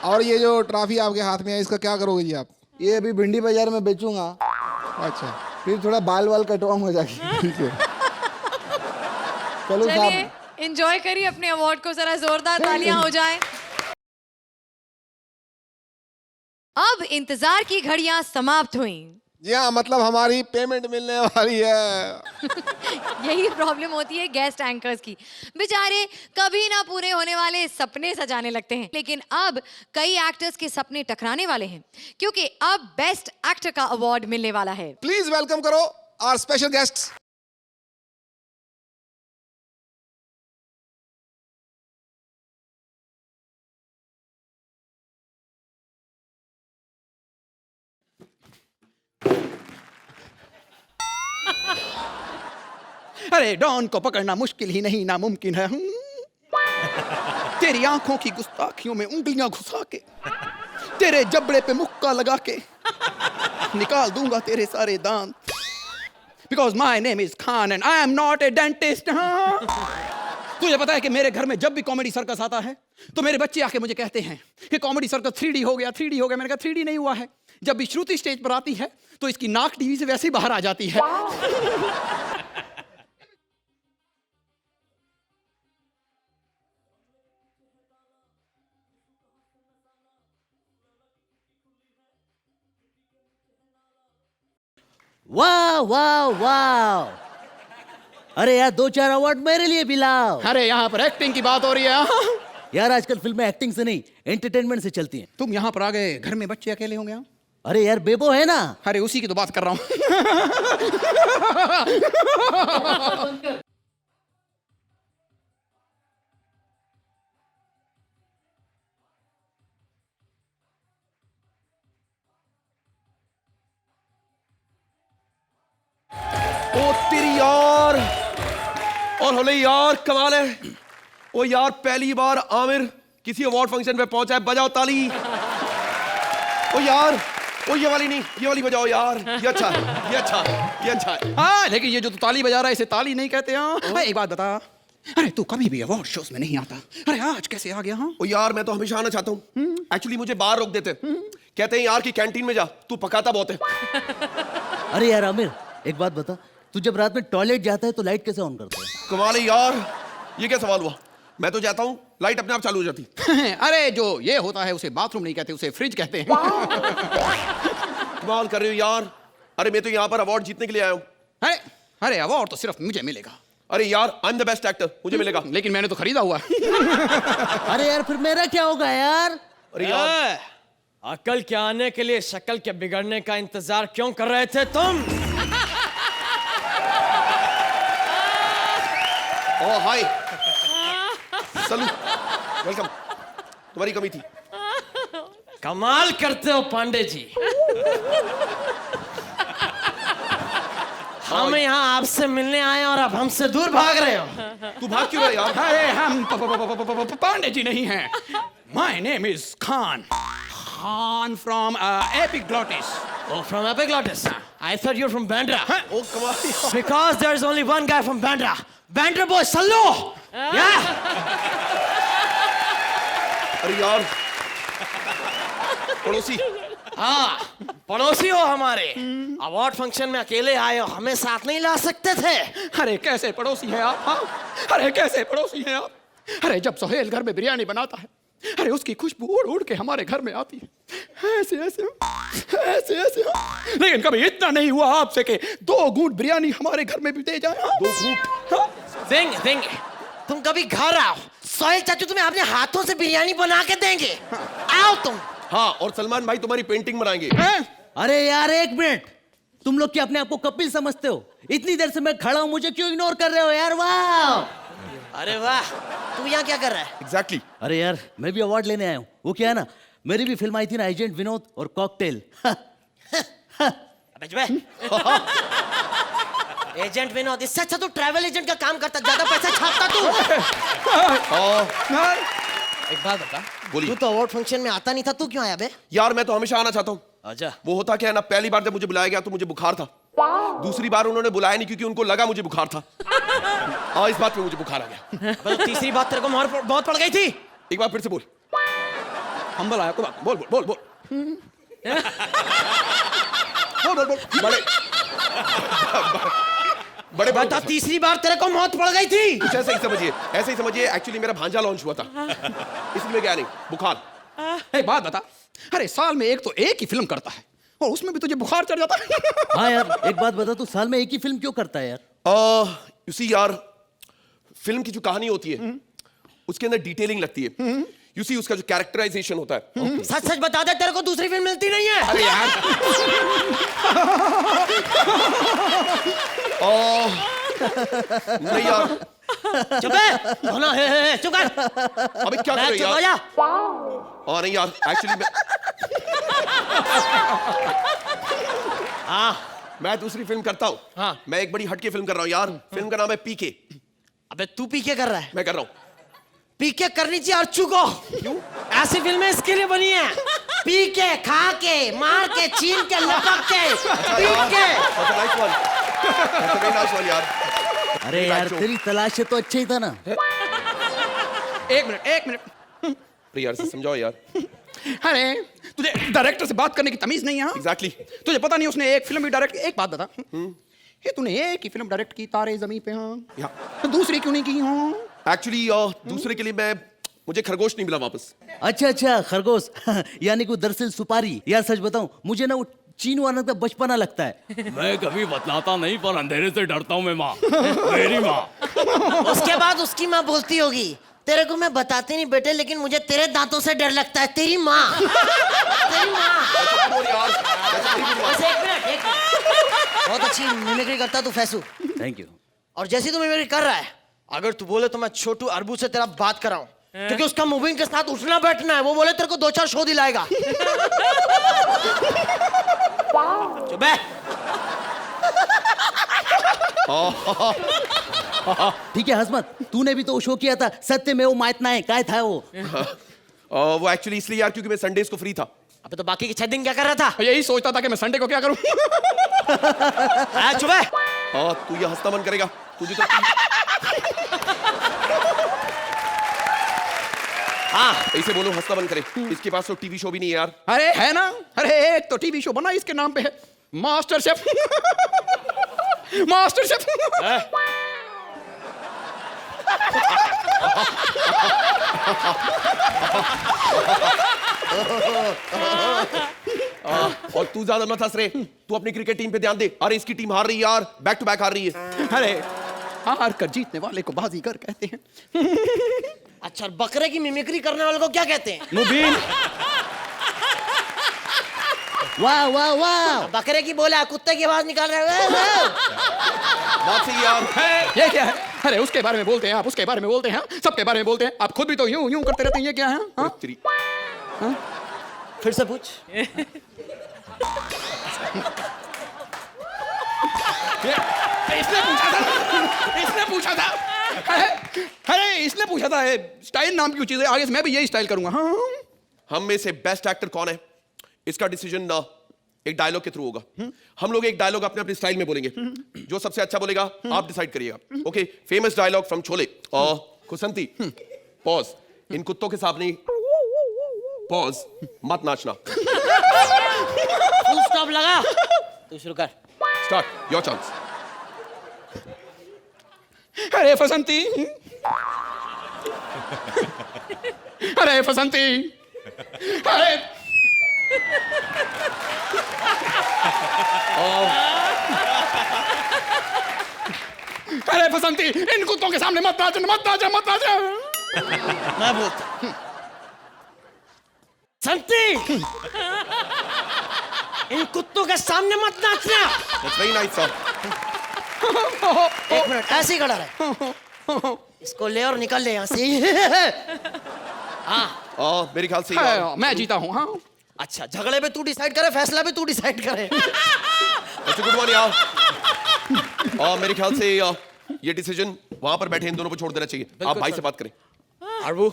Speaker 2: और ये जो ट्रॉफी आपके हाथ में है, इसका क्या करोगे जी आप?
Speaker 13: ये अभी भिंडी बाजार में बेचूंगा।
Speaker 2: अच्छा,
Speaker 13: फिर थोड़ा बाल वाल कटवाऊंगा जाके।
Speaker 2: ठीक है,
Speaker 13: चलो
Speaker 1: चलिए
Speaker 13: साहब,
Speaker 1: एंजॉय करिए अपने अवार्ड को, जरा जोरदार तालियां हो जाए। अब इंतजार की घड़ियां समाप्त हुई।
Speaker 2: जी हाँ, मतलब हमारी पेमेंट मिलने वाली है।
Speaker 1: यही प्रॉब्लम होती है गेस्ट एंकर्स की, बेचारे कभी ना पूरे होने वाले सपने सजाने लगते हैं। लेकिन अब कई एक्टर्स के सपने टकराने वाले हैं, क्योंकि अब बेस्ट एक्टर का अवार्ड मिलने वाला है।
Speaker 2: प्लीज वेलकम करो आवर स्पेशल गेस्ट्स।
Speaker 3: अरे डॉन को पकड़ना मुश्किल ही नहीं नामुमकिन है। तेरी आंखों की गुस्ताखियों में उंगलियां घुसा के, तेरे जबड़े पे मुक्का लगा के निकाल दूंगा तेरे सारे दांत। Because my name is Khan and I am not a dentist। तुझे पता है कि मेरे घर में जब भी कॉमेडी सर्कस आता है तो मेरे बच्चे आके मुझे कहते हैं कि कॉमेडी सर्कस 3D हो गया, 3D हो गया। मैंने कहा 3D नहीं हुआ है। जब भी श्रुति स्टेज पर आती है तो इसकी नाक टीवी से वैसे ही बाहर आ जाती है।
Speaker 15: वाह वाह वाह, अरे यार 2-4 अवार्ड मेरे लिए भी लाओ।
Speaker 3: अरे यहाँ पर एक्टिंग की बात हो रही है।
Speaker 15: यार आजकल फिल्में एक्टिंग से नहीं एंटरटेनमेंट से चलती हैं।
Speaker 3: तुम यहाँ पर आ गए, घर में बच्चे अकेले होंगे।
Speaker 15: अरे यार बेबो है ना।
Speaker 3: अरे उसी की तो बात कर रहा हूँ। ओ तेरी यार, और होले यार कमाल है। ओ यार पहली बार आमिर
Speaker 16: किसी अवार्ड फंक्शन में पहुंचा है, बजाओ ताली। ओ यार, ओ ये वाली नहीं, ये वाली बजाओ यार, ये अच्छा है, ये अच्छा है, ये अच्छा है।
Speaker 3: हाँ, लेकिन ये जो तू ताली बजा रहा है इसे ताली नहीं कहते हैं। एक बात बता, अरे तू कभी भी अवार्ड शोज में नहीं आता, अरे आज कैसे आ गया? हाँ
Speaker 16: ओ यार, मैं तो हमेशा आना चाहता हूँ। एक्चुअली मुझे बाहर रोक देते, कहते हैं यार कि कैंटीन में जा, तू पकाता बहुत है।
Speaker 15: अरे यार आमिर, एक बात बता, तू जब रात में टॉयलेट जाता है तो लाइट कैसे ऑन करता है?
Speaker 16: कमाल है यार, ये क्या सवाल हुआ? मैं तो जाता हूँ, लाइट अपने आप चालू हो जाती।
Speaker 3: अरे जो ये होता है उसे बाथरूम नहीं कहते, उसे फ्रिज कहते हैं।
Speaker 16: कमाल कर रहे हो यार। अरे मैं तो यहाँ पर अवार्ड जीतने के लिए आया हूँ।
Speaker 3: अरे अरे अवार्ड तो सिर्फ मुझे मिलेगा।
Speaker 16: अरे यार, I am the best actor, मुझे मिलेगा।
Speaker 3: लेकिन मैंने तो खरीदा हुआ।
Speaker 15: अरे यार फिर मेरा क्या होगा यार?
Speaker 16: अरे यार,
Speaker 17: अकल के आने के लिए शक्ल के बिगड़ने का इंतजार क्यों कर रहे थे तुम?
Speaker 16: ओ हाय, सलूट, वेलकम। तुम्हारी कमी थी।
Speaker 17: कमाल करते हो पांडे जी। हम यहाँ आपसे मिलने आए और आप हमसे दूर भाग रहे हो।
Speaker 16: तू भाग क्यों रहा यार?
Speaker 3: अरे हम पांडे जी नहीं हैं। My name is Khan, Khan from epiglottis.
Speaker 17: Oh, from Epiglottis. I thought you were from Bandra.
Speaker 16: ओ कमाल।
Speaker 17: Because there's only one guy from Bandra. Bandra boy, Sallu. Yeah.
Speaker 16: अरे यार, पड़ोसी।
Speaker 17: हाँ, पड़ोसी हो हमारे। अवार्ड फंक्शन में अकेले आए हो, हमें साथ नहीं ला सकते थे।
Speaker 3: अरे कैसे पड़ोसी हैं आप? हाँ? अरे कैसे पड़ोसी हैं आप? अरे जब सोहेल घर में बिरयानी बनाता है, अरे उसकी खुशबू उड़ उड़ के हमारे घर में आती है। ऐसे ऐसे ऐसे ऐसे। लेकिन कभी इतना नहीं हुआ आपसे कि 2 घूंट बिरयानी हमारे घर में भी दे जाए।
Speaker 16: 2 घूंट
Speaker 17: देंगे देंगे। तुम कभी घर आओ, सोहेल चाचू तुम्हें अपने हाथों से बिरयानी बना के देंगे। आओ तुम।
Speaker 16: हाँ, और सलमान भाई तुम्हारी पेंटिंग बनाएंगे।
Speaker 15: अरे यार एक मिनट, तुम लोग क्या अपने आप को कपिल समझते हो? इतनी देर से मैं खड़ा हूं, मुझे क्यों इग्नोर कर रहे हो यार? वाह,
Speaker 17: अरे वाह, तू यहाँ क्या कर रहा है?
Speaker 16: एग्जैक्टली।
Speaker 15: अरे यार मैं भी अवार्ड लेने आया हूँ। वो क्या है ना, मेरी भी फिल्म आई थी ना, एजेंट विनोद और कॉकटेल।
Speaker 17: एजेंट विनोद, इससे अच्छा तो ट्रैवल एजेंट का काम करता, ज्यादा पैसा छापता तू। एक बात बता,
Speaker 16: बोलिए।
Speaker 17: तू तो अवार्ड फंक्शन में आता नहीं था, तू क्यों आया बे?
Speaker 16: यार मैं तो हमेशा आना चाहता हूँ।
Speaker 17: आजा।
Speaker 16: वो होता क्या है ना, पहली बार जब मुझे बुलाया गया तो मुझे बुखार था। दूसरी बार उन्होंने बुलाया नहीं क्योंकि उनको लगा मुझे बुखार था। हाँ, इस बात पे मुझे बुखार आ गया।
Speaker 17: तो तीसरी बात तेरे को बहुत पड़ गई थी।
Speaker 16: एक बार फिर से बोल। हम आया को बात बोल बोल बोल बोल बोल बोल बोल। बड़े बड़े
Speaker 17: बता, तीसरी बार तेरे को मौत पड़ गई थी।
Speaker 16: कुछ ऐसे ही समझिए, ऐसे ही समझिए। एक्चुअली मेरा भांजा लॉन्च हुआ था, इसलिए गया नहीं, बुखार।
Speaker 3: एक बात बता, अरे साल में एक ही फिल्म करता है और उसमें भी तुझे बुखार चढ़ जाता है।
Speaker 15: हाँ यार एक बात बता, तू साल में एक ही फिल्म क्यों करता है यार?
Speaker 16: यू सी यार, फिल्म की जो कहानी होती है उसके अंदर डिटेलिंग लगती है। यू सी उसका जो कैरेक्टराइजेशन होता है।
Speaker 17: सच सच बता दे, तेरे को दूसरी फिल्म मिलती नहीं है।
Speaker 16: अरे यार नहीं यार,
Speaker 17: चुप है ना, चुप कर।
Speaker 16: अबे क्या कर रहे हो यार? हाँ नहीं यार, एक्चुअली मैं दूसरी फिल्म करता हूँ। हाँ, मैं एक बड़ी हटके फिल्म कर रहा हूँ यार। फिल्म का नाम है पीके।
Speaker 17: अबे तू पीके कर रहा है?
Speaker 16: मैं कर रहा हूँ।
Speaker 17: पीके करनी चाहिए और चुको। क्यों? ऐसी फिल्में इसके लिए बनी है, पी के, खा के, मार के, छीन के, लपक के, पीट के।
Speaker 15: अरे यार तेरी तलाश से तो अच्छा ही था ना।
Speaker 3: एक मिनट
Speaker 16: यार से समझाओ यार।
Speaker 3: अरे तुझे डायरेक्टर से बात करने की तमीज नहीं है?
Speaker 16: एग्जैक्टली।
Speaker 3: तुझे पता नहीं उसने एक फिल्म भी डायरेक्ट। एक बात बता, ये तूने एक ही फिल्म डायरेक्ट की, तारे ज़मीं पे। हाँ, तो दूसरी क्यों नहीं की? हाँ,
Speaker 16: एक्चुअली दूसरे के लिए मुझे खरगोश नहीं मिला वापस।
Speaker 15: अच्छा खरगोश। यानी कि दरअसल सुपारी। यार सच बताऊं, मुझे ना वो चीनू आनंद का बचपना लगता है।
Speaker 6: मैं कभी बतलाता नहीं, पर अंधेरे से डरता हूँ मैं माँ, मेरी माँ।
Speaker 17: उसके बाद उसकी माँ बोलती होगी, तेरे को मैं बताती नहीं बेटे, लेकिन मुझे तेरे दांतों से डर लगता है। तेरी माँ, तेरी माँ। एक मिनट, बहुत अच्छी मिमिक्री करता तू फैसू।
Speaker 15: Thank you.
Speaker 17: और जैसी तू मिमिक्री कर रहा है, अगर तू बोले तो मैं छोटू अरबू से तेरा बात कराऊं, क्योंकि उसका मूविंग के साथ उठना बैठना है। वो बोले तेरे को 2-4 शो दिलाएगा। चुप है।
Speaker 15: ठीक है हसमत, तूने भी तो शो किया था, सत्य में वो माइतना है, काय था वो?
Speaker 16: वो एक्चुअली इसलिए यार क्योंकि मैं संडेज को फ्री था।
Speaker 17: अबे तो बाकी के 6 दिन क्या कर रहा था?
Speaker 3: यही सोचता था कि मैं संडे को क्या करूं।
Speaker 17: चुप है।
Speaker 16: तू ये हंसना बंद करेगा? तुझे तो
Speaker 17: हाँ
Speaker 16: ऐसे बोलो, हंसना बंद करे। इसके पास तो टीवी शो भी नहीं है यार।
Speaker 3: अरे है ना, अरे एक तो टीवी शो बना इसके नाम पे है, मास्टर शेफ। Master chef.
Speaker 16: और तू ज्यादा मत हंस रे, तू अपनी क्रिकेट टीम पे ध्यान दे। अरे इसकी टीम हार रही है यार, बैक टू बैक हार रही है।
Speaker 3: अरे हार कर जीतने वाले को बाजीगर कहते हैं।
Speaker 17: अच्छा, बकरे की मिमिक्री करने वाले को क्या कहते हैं?
Speaker 3: मुबीन।
Speaker 17: वाह वाह वाह, बकरे की बोला कुत्ते की आवाज निकाल रहे हो।
Speaker 16: बात सही यार।
Speaker 3: ये क्या है? अरे उसके बारे में बोलते हैं आप, उसके बारे में बोलते हैं, सबके बारे में बोलते हैं। आप खुद भी तो यूं यूं करते रहते हैं। ये क्या है? हाँ?
Speaker 17: फिर से पूछ।
Speaker 3: इसने पूछा था, इसने पूछा था। अरे इसने पूछा था। स्टाइल नाम की चीज है, आगे से मैं भी यही स्टाइल करूंगा। हाँ?
Speaker 16: हम में से बेस्ट एक्टर कौन है, इसका डिसीजन एक डायलॉग के थ्रू होगा। हम लोग एक डायलॉग अपने अपने स्टाइल में बोलेंगे। जो सबसे अच्छा बोलेगा आप डिसाइड करिएगा। Okay, famous dialogue from Sholay. खुसंती, पॉज। इन कुत्तों के सामने पॉज, मत नाचना।
Speaker 17: फुल स्टॉप लगा। तू शुरू कर।
Speaker 16: Start, your chance.
Speaker 3: अरे फसंती, अरे फसंती, अरे अरे फसंती, इन कुत्तों के सामने मत नाचना, मत नाचना, मत नाचना।
Speaker 17: मैं बोलता संती, इन कुत्तों के सामने मत नाचना।
Speaker 16: That's very nice, sir.
Speaker 17: एक मिनट ऐसे ही खड़ा रहे। इसको ले और निकल ले यहाँ से। हाँ
Speaker 16: मेरे ख्याल से
Speaker 3: मैं जीता हूँ। हाँ
Speaker 17: अच्छा, झगड़े पे तू डिसाइड करे, फैसला भी तू डिसाइड करे।
Speaker 16: अच्छा, गुड मॉर्निंग यार। मेरे ख्याल से ये डिसीजन वहां पर बैठे इन दोनों को छोड़ देना चाहिए। आप भाई से बात करें।
Speaker 17: अरबू,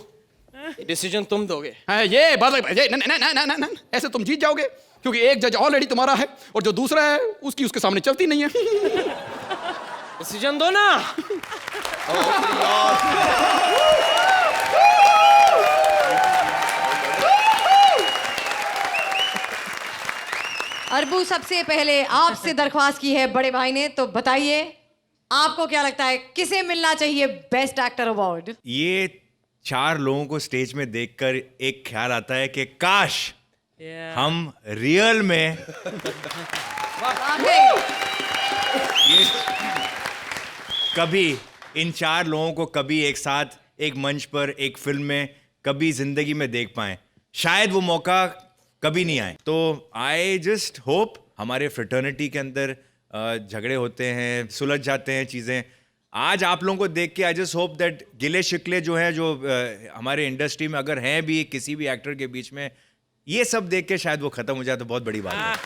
Speaker 17: डिसीजन तुम दोगे।
Speaker 3: ये ना ऐसे तुम जीत जाओगे, क्योंकि एक जज ऑलरेडी तुम्हारा है और जो दूसरा है उसकी उसके सामने चलती नहीं है।
Speaker 17: डिसीजन दो ना।
Speaker 1: अरबू, सबसे पहले आपसे दरख्वास्त की है बड़े भाई ने, तो बताइए आपको क्या लगता है किसे मिलना चाहिए बेस्ट एक्टर अवार्ड?
Speaker 8: ये 4 लोगों को स्टेज में देखकर एक ख्याल आता है कि काश हम रियल में ये कभी इन 4 लोगों को कभी एक साथ एक मंच पर एक फिल्म में कभी जिंदगी में देख पाएं। शायद वो मौका कभी नहीं आए। तो आई जस्ट होप, हमारे फ्रेटर्निटी के अंदर झगड़े होते हैं, सुलझ जाते हैं चीज़ें। आज आप लोगों को देख के आई जस्ट होप दैट गिले शिकले जो हैं, जो हमारे इंडस्ट्री में अगर हैं भी किसी भी एक्टर के बीच में, ये सब देख के शायद वो खत्म हो जाए तो बहुत बड़ी बात है।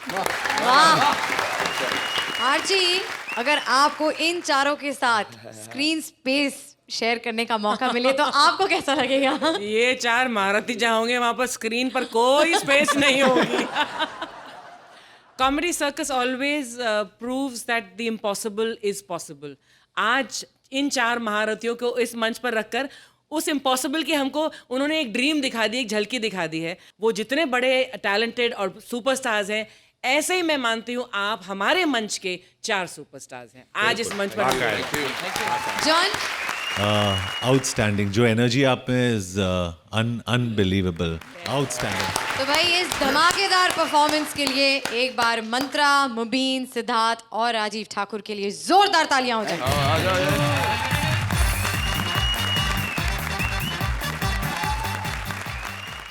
Speaker 1: आर्ची, अगर आपको इन चारों के साथ स्क्रीन स्पेस शेयर करने का मौका मिले तो आपको कैसा लगेगा?
Speaker 9: ये 4 महारथी जहाँ होंगे वहां पर स्क्रीन पर कोई स्पेस नहीं होगी। Comedy circus always proves that the impossible is possible. आज इन 4 महारथियों को इस मंच पर रखकर उस इम्पॉसिबल की हमको उन्होंने एक ड्रीम दिखा दी, एक झलकी दिखा दी है। वो जितने बड़े टैलेंटेड और सुपरस्टार्स हैं, ऐसे ही मैं मानती हूँ आप हमारे मंच के 4 सुपरस्टार्स हैं आज इस मंच पर।
Speaker 1: जॉन,
Speaker 10: आउटस्टैंडिंग, जो एनर्जी आप में इज अनबिलीवेबल, आउटस्टैंडिंग।
Speaker 1: तो भाई इस धमाकेदार परफॉर्मेंस के लिए एक बार मंत्रा, मुबीन, सिद्धार्थ और राजीव ठाकुर के लिए जोरदार तालियां हो जाए।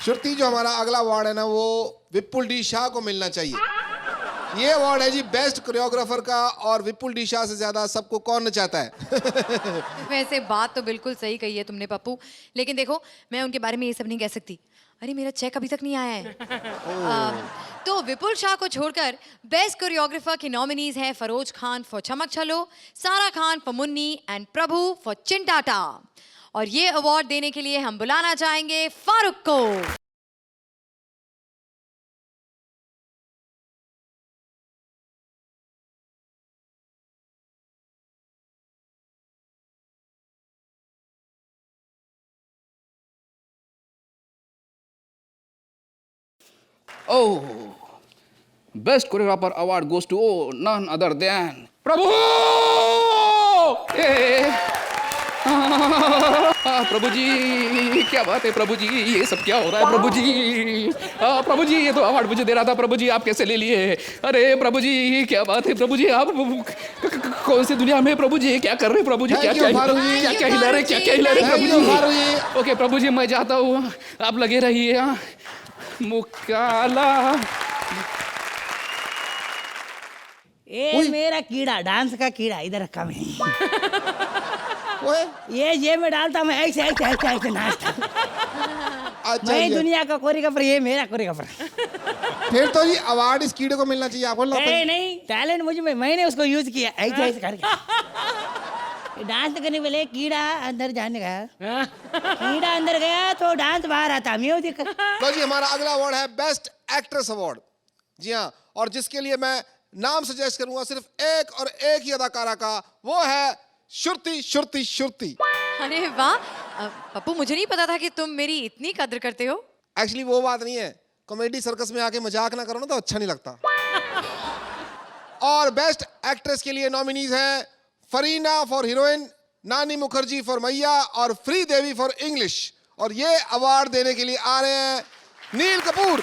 Speaker 2: श्रुति, जो हमारा अगला अवार्ड है ना, वो विपुल डी शाह को मिलना चाहिए। ये अवार्ड है जी बेस्ट कोरियोग्राफर का, और विपुल डी शाह से ज्यादा सबको कौन न चाहता है।
Speaker 1: वैसे बात तो बिल्कुल सही कही है तुमने पप्पू, लेकिन देखो मैं उनके बारे में ये सब नहीं कह सकती। अरे मेरा चेक अभी तक नहीं आया है। तो विपुल शाह को छोड़कर बेस्ट कोरियोग्राफर के नॉमिनीज हैं Feroz Khan for Chammak Challo, Sara Khan for Munni and Prabhu for Chintata. और ये अवार्ड देने के लिए हम बुलाना चाहेंगे फारूक को।
Speaker 3: Oh, best choreographer award goes to none other than Prabhu! प्रभु जी, क्या बात है प्रभु जी, ये सब क्या हो रहा है प्रभु जी? प्रभु जी, ये तो अवार्ड मुझे दे रहा था प्रभु जी, आप कैसे ले लिए? अरे प्रभु जी, क्या बात है प्रभु जी, आप कौन सी दुनिया में प्रभु जी, क्या कर रहे प्रभु जी? क्या क्या क्या हिला रहे, क्या क्या हिला रहे प्रभु जी? ओके प्रभु जी, मैं जाता हूँ, आप लगे रहिए। मुकाला
Speaker 7: ए मेरा कीड़ा, डांस का कीड़ा इधर रखा मैं। ये मैं डालता, मैं ऐसे ऐसे ऐसे ऐसे नाचता। मैं दुनिया का कोरियोग्राफर, ये मेरा कोरियोग्राफर।
Speaker 2: फिर तो जी अवार्ड इस कीड़े को मिलना चाहिए आपको।
Speaker 7: नहीं, टैलेंट मुझे, मैंने उसको यूज किया ऐसे ऐसे करके। डांस करने वाले कीड़ा अंदर जाने का, कीड़ा अंदर गया तो डांस बाहर आता। म्यूजिक।
Speaker 2: तो जी हमारा अगला अवार्ड है बेस्ट एक्ट्रेस अवार्ड। जी हाँ, और जिसके लिए मैं नाम सजेस्ट करूंगा सिर्फ एक और एक ही अदाकारा का, वो है श्रुति श्रुति श्रुति।
Speaker 1: अरे वाह पप्पू, मुझे नहीं पता था कि तुम मेरी इतनी कद्र करते हो।
Speaker 2: एक्चुअली वो बात नहीं है, कॉमेडी सर्कस में आके मजाक ना करो ना तो अच्छा नहीं लगता। और बेस्ट एक्ट्रेस के लिए नॉमिनीज हैं फरीना फॉर हीरोइन, नानी मुखर्जी फॉर मैया और फ्री देवी फॉर इंग्लिश। और ये अवार्ड देने के लिए आ रहे हैं नील कपूर।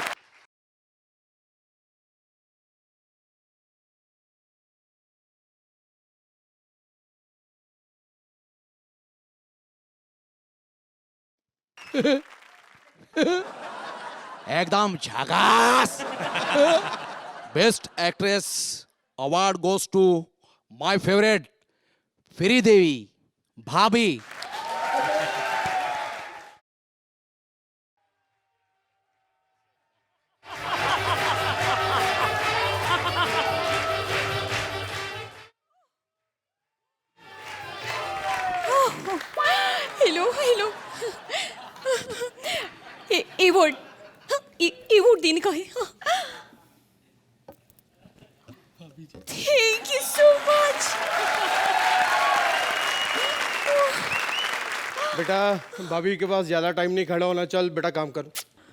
Speaker 18: एकदम झकास। Best actress award goes to my favourite free Devi भाभी।
Speaker 14: हेलो हेलो, अवार्ड अवार्ड देने का है। Thank you so much.
Speaker 6: बेटा भाभी के पास ज्यादा टाइम नहीं खड़ा होना, चल बेटा काम कर।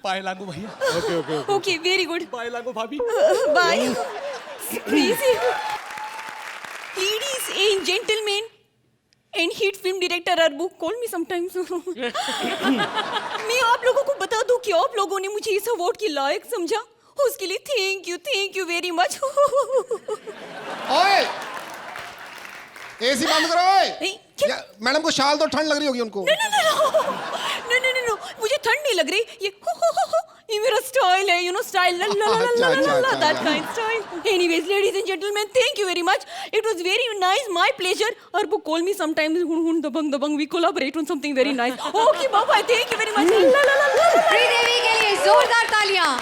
Speaker 18: पाए लागू भैया।
Speaker 6: Okay okay
Speaker 14: okay, very good.
Speaker 18: पाए लागू भाभी।
Speaker 14: Bye. Ladies and gentleman and hit film director Arbu, call me sometimes. मैं आप लोगों को बता दूं कि आप लोगों ने मुझे इस अवार्ड के लायक समझा, उसके लिए थैंक यू वेरी मच।
Speaker 2: ओए एसी बंद करो। ओए मैडम को शाल तो ठंड लग रही होगी उनको।
Speaker 14: नो, मुझे ठंड नहीं लग रही, ये मेरा स्टाइल है, you know style, that kind style. Anyways ladies and gentleman, thank you very much, it was very nice, my pleasure. Arbu, call me sometimes, हुन Dabangg, we collaborate on something very nice. Okay बाबा, thank you very much.
Speaker 1: Free Devi के लिए जोरदार तालियां।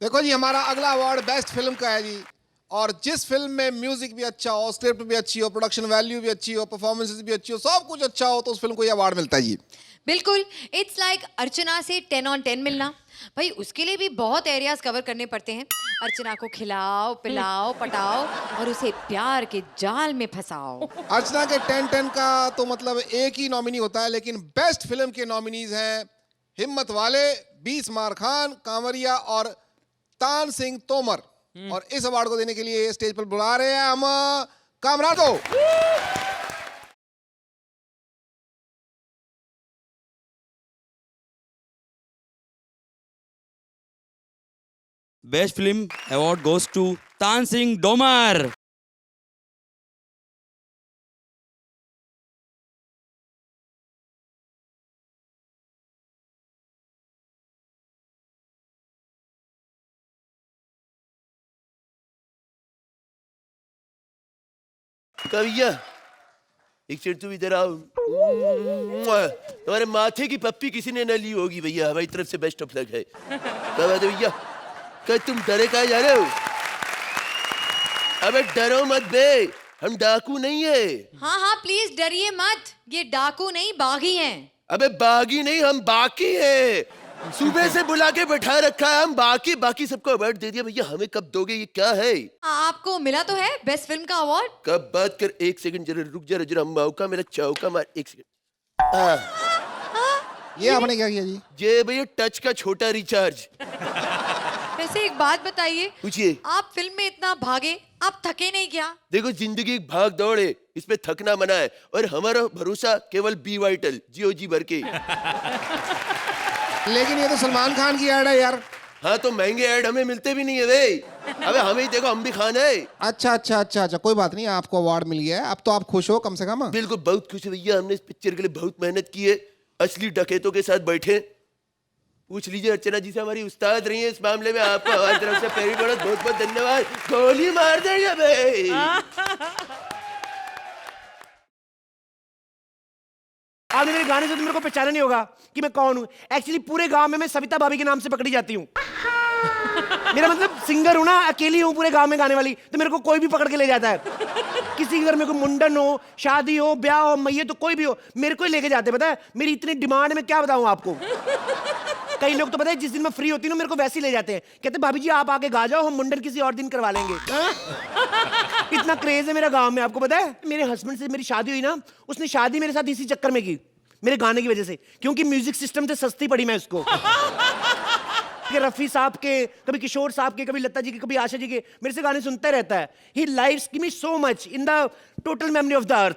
Speaker 2: देखो जी, हमारा अगला award best film का है जी। और जिस फिल्म में म्यूजिक भी अच्छा हो, स्क्रिप्ट भी अच्छी हो, प्रोडक्शन वैल्यू भी अच्छी हो, परफॉर्मेंसेस भी अच्छी हो, सब कुछ अच्छा हो, तो उस फिल्म को ये अवार्ड मिलता है जी।
Speaker 1: बिल्कुल, इट्स लाइक अर्चना से 10 on 10 मिलना। भाई उसके लिए भी बहुत एरियाज कवर करने पड़ते हैं। अर्चना को खिलाओ, पिलाओ, पटाओ और उसे प्यार के जाल में फंसाओ।
Speaker 2: अर्चना के 10-10 का तो मतलब एक ही नॉमिनी होता है, लेकिन बेस्ट फिल्म के नॉमिनीज हैं हिम्मत वाले, 20 मार खान, कांवरिया और तान सिंह तोमर। और इस अवार्ड को देने के लिए स्टेज पर बुला रहे हैं हम कामरान को।
Speaker 19: Best film award goes to Paan Singh Domar.
Speaker 20: Kavia, एक चेट तुम इधर आओ। तुम्हारे माथे की पप्पी किसी ने न ली होगी भैया, हमारी तरफ से बेस्ट ऑफ लक है। क्या बात है भैया, क्या तुम डरे कहाँ जा रहे हो? अबे डरो मत बे, हम डाकू नहीं है।
Speaker 1: हाँ हाँ प्लीज डरिए मत, ये डाकू नहीं बागी हैं।
Speaker 20: अबे बागी नहीं, हम बाकी है। सुबह से बुला के बैठा रखा है, हम बाकी बाकी सबको अवार्ड दे दिया। भैया हमें कब दोगे, ये क्या है?
Speaker 1: आपको मिला तो है बेस्ट फिल्म का अवार्ड।
Speaker 20: कब बात कर, एक सेकंड जरा रुक जरा मौका मेरा चौका मार, एक सेकंड।
Speaker 2: ये आपने क्या किया जी?
Speaker 20: ये भैया टच का छोटा रिचार्ज।
Speaker 1: वैसे एक बात बताइए,
Speaker 20: पूछिए।
Speaker 1: आप फिल्म में इतना भागे, आप थके नहीं क्या?
Speaker 20: देखो जिंदगी एक भाग दौड़ है, इसमें थकना मना है, और हमारा भरोसा केवल बी वाइटल GOG भर के।
Speaker 2: लेकिन ये तो सलमान खान की ऐड है यार।
Speaker 20: हाँ तो महंगे ऐड हमें मिलते भी नहीं है भाई। अबे हमें ही देखो, हम भी खान है।
Speaker 2: अच्छा कोई बात नहीं, आपको अवार्ड मिल गया है, अब तो आप खुश हो कम से कम।
Speaker 20: बिल्कुल बहुत खुश है भैया, हमने इस पिक्चर के लिए बहुत मेहनत की है, असली डकैतों के साथ बैठे। पूछ लीजिए अर्चना जी से, हमारी उस्ताद रही है इस मामले में। आपको हमारी तरफ से पहली बार बहुत बहुत धन्यवाद। गोली मार देंगे भाई।
Speaker 17: आपने मेरे गाने से तो मेरे को पहचाना नहीं होगा कि मैं कौन हूँ। एक्चुअली पूरे गांव में मैं सविता भाभी के नाम से पकड़ी जाती हूँ। मेरा मतलब सिंगर हूँ ना, अकेली हूँ पूरे गांव में गाने वाली, तो मेरे को कोई भी पकड़ के ले जाता है। किसी के घर में कोई मुंडन हो, शादी हो, ब्याह हो, मैयत तो कोई भी हो, मेरे को ही लेके जाते। पता है मेरी इतनी डिमांड है, मैं क्या बताऊँ आपको। कई लोग तो पता है जिस दिन मैं फ्री होती हूँ मेरे को वैसे ही ले जाते हैं, कहते भाभी जी आप आके गा जाओ, हम मुंडन किसी और दिन करवा लेंगे। इतना क्रेज है मेरा गांव में। आपको पता है मेरे हस्बैंड से मेरी शादी हुई ना, उसने शादी मेरे साथ इसी चक्कर में की, मेरे गाने की वजह से, क्योंकि म्यूजिक सिस्टम से सस्ती पड़ी मैं उसको। रफी साहब के, कभी किशोर साहब के, कभी लता जी के, कभी आशा जी के, मेरे से गाने सुनता रहता है। He lives me so much in the total memory of the earth.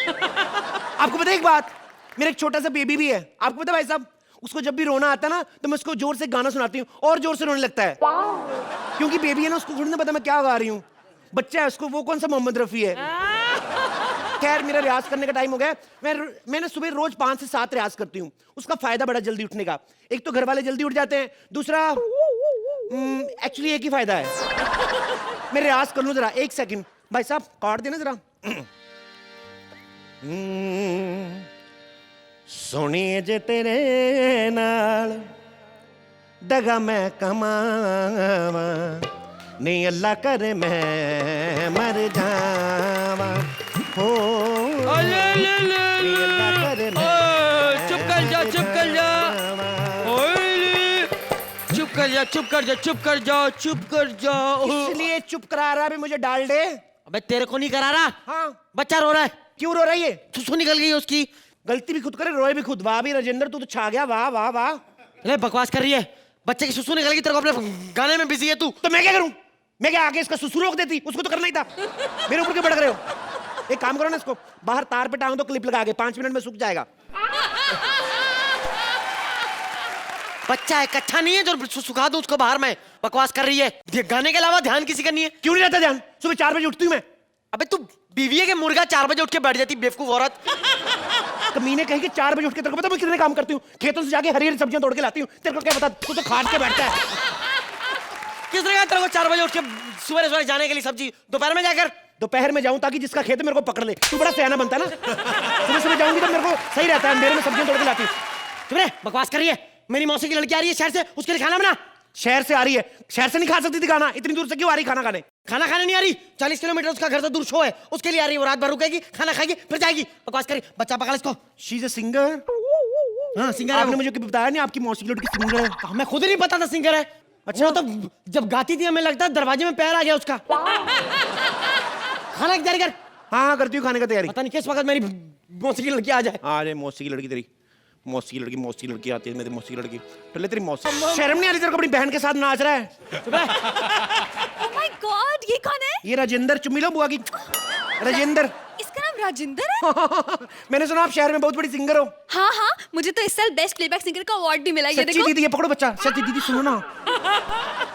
Speaker 17: आपको पता है एक बात, मेरा एक छोटा सा बेबी भी है। आपको पता है भाई साहब, उसको जब भी रोना आता है ना तो मैं उसको जोर से गाना सुनाती हूँ और जोर से रोने लगता है, क्योंकि बेबी है ना, उसको थोड़ी ना पता मैं क्या गा रही हूँ। बच्चा है उसको, वो कौन सा मोहम्मद रफी है। खैर मेरा रियाज करने का टाइम हो गया। मैं ना सुबह रोज 5 से 7 रियाज करती हूँ। उसका फायदा बड़ा जल्दी उठने का, एक तो घर वाले जल्दी उठ जाते हैं, दूसरा एक्चुअली एक ही फायदा है। मैं रियाज कर लूँ जरा, एक सेकंड भाई साहब काट देना जरा। सुनिए जे तेरे नाल दगा मैं कमावा, नहीं अल्लाह करे मैं मर जावा। हो
Speaker 19: चुप कर जा, चुप कर जा, चुप कर जा, चुप कर जा, चुप कर जाओ, चुप कर जाओ।
Speaker 17: इसलिए चुप करा रहा है मुझे डाल दे।
Speaker 15: अबे तेरे को नहीं करा रहा।
Speaker 17: हाँ
Speaker 15: बच्चा रो रहा है।
Speaker 17: क्यों रो रही है?
Speaker 15: सुसु निकल गई है उसकी।
Speaker 17: गलती भी खुद करे, रोए भी खुद। वाह भी राजेंद्र, तू तो छा गया। वाह वाह वाह।
Speaker 15: अरे बकवास कर रही है, बच्चे की सुसु निकल गई, तेरे को अपने गाने में बिजी है तू।
Speaker 17: तो मैं क्या करूं? मैं क्या आगे इसका सुसु रोक देती? उसको तो करना ही था। मेरे ऊपर क्यों भड़क रहे हो? एक काम करो ना, इसको बाहर तार पे टांग दो, क्लिप लगा के 5 मिनट में सूख जाएगा।
Speaker 15: बच्चा है, कच्चा नहीं है जो सुखा दो उसको बाहर में। बकवास कर रही है। गाने के अलावा ध्यान किसी का नहीं है।
Speaker 17: क्यों नहीं रहता ध्यान? सुबह 4 बजे उठती हूँ मैं।
Speaker 15: अबे तू बीवी है कि मुर्गा 4 बजे उठ के बैठ जाती बेवकूफ औरत।
Speaker 17: कमीने कहीं के 4 बजे उठ के, तेरे को पता मैं कितने काम करती हूँ? खेतों से जाके हरी हरी सब्जियां तोड़ के लाती हूँ। तेरे को क्या पता, तू तो खाट के बैठता है।
Speaker 15: किसने कहा तेरे को 4 बजे उठ के सुबह सुबह जाने के लिए सब्जी? दोपहर में जाकर।
Speaker 17: दोपहर में जाऊं ताकि जिसका खेत है मेरे को पकड़ ले। तू बड़ा सयाना बनता है ना। सुबह सुबह जाऊंगी तो मेरे को सही रहता है, अंधेरे में सब्जियां तोड़ के लाती हूँ।
Speaker 15: तुम्हें बकवास कर रही है। मेरी मौसी की लड़की आ रही है शहर से, उसके लिए खाना बना।
Speaker 17: शहर से आ रही है, शहर से नहीं खा सकती थी खाना? इतनी दूर से क्यों आ रही खाना खाने?
Speaker 15: खाना खाने नहीं आ रही, 40 किलोमीटर उसका घर से दूर शो है, उसके लिए आ रही है। वो रात भर रुकेगी, खाना खाएगी, फिर जाएगी। बकवास करी। बच्चा पकड़ इसको।
Speaker 17: She is a singer.
Speaker 15: हाँ सिंगर है।
Speaker 17: आपने मुझे बताया नहीं आपकी मौसी की लड़की सिंगर है।
Speaker 15: हमें खुद ही नहीं पता था सिंगर है। अच्छा तो जब गाती थी हमें लगता है दरवाजे में पैर आ गया उसका। खाना की तैयारी कर।
Speaker 17: हाँ करती हूँ खाने का तैयारी।
Speaker 15: पता नहीं किस वक्त मेरी मौसी की लड़की आ जाए।
Speaker 17: आ जाए मौसी की लड़की तेरी। मौसी की लड़की आती है, मेरी मौसी की लड़की। पहले तेरी मौसी। शर्म नहीं आ रही तेरे को अपनी बहन के साथ नाच रहा है?
Speaker 14: Oh my God, ये कौन है?
Speaker 17: ये राजेंद्र, चुम्मी लो बुआ की। राजेंद्र।
Speaker 14: इसका नाम राजेंद्र है?
Speaker 17: मैंने सुना आप शहर में बहुत बड़ी सिंगर हो।
Speaker 14: हाँ हाँ, मुझे तो इस साल बेस्ट प्लेबैक सिंगर का अवार्ड भी मिला। ये
Speaker 17: सच्ची
Speaker 14: देखो।
Speaker 17: दीदी, ये पकड़ो बच्चा। सच्ची दीदी सुनो ना,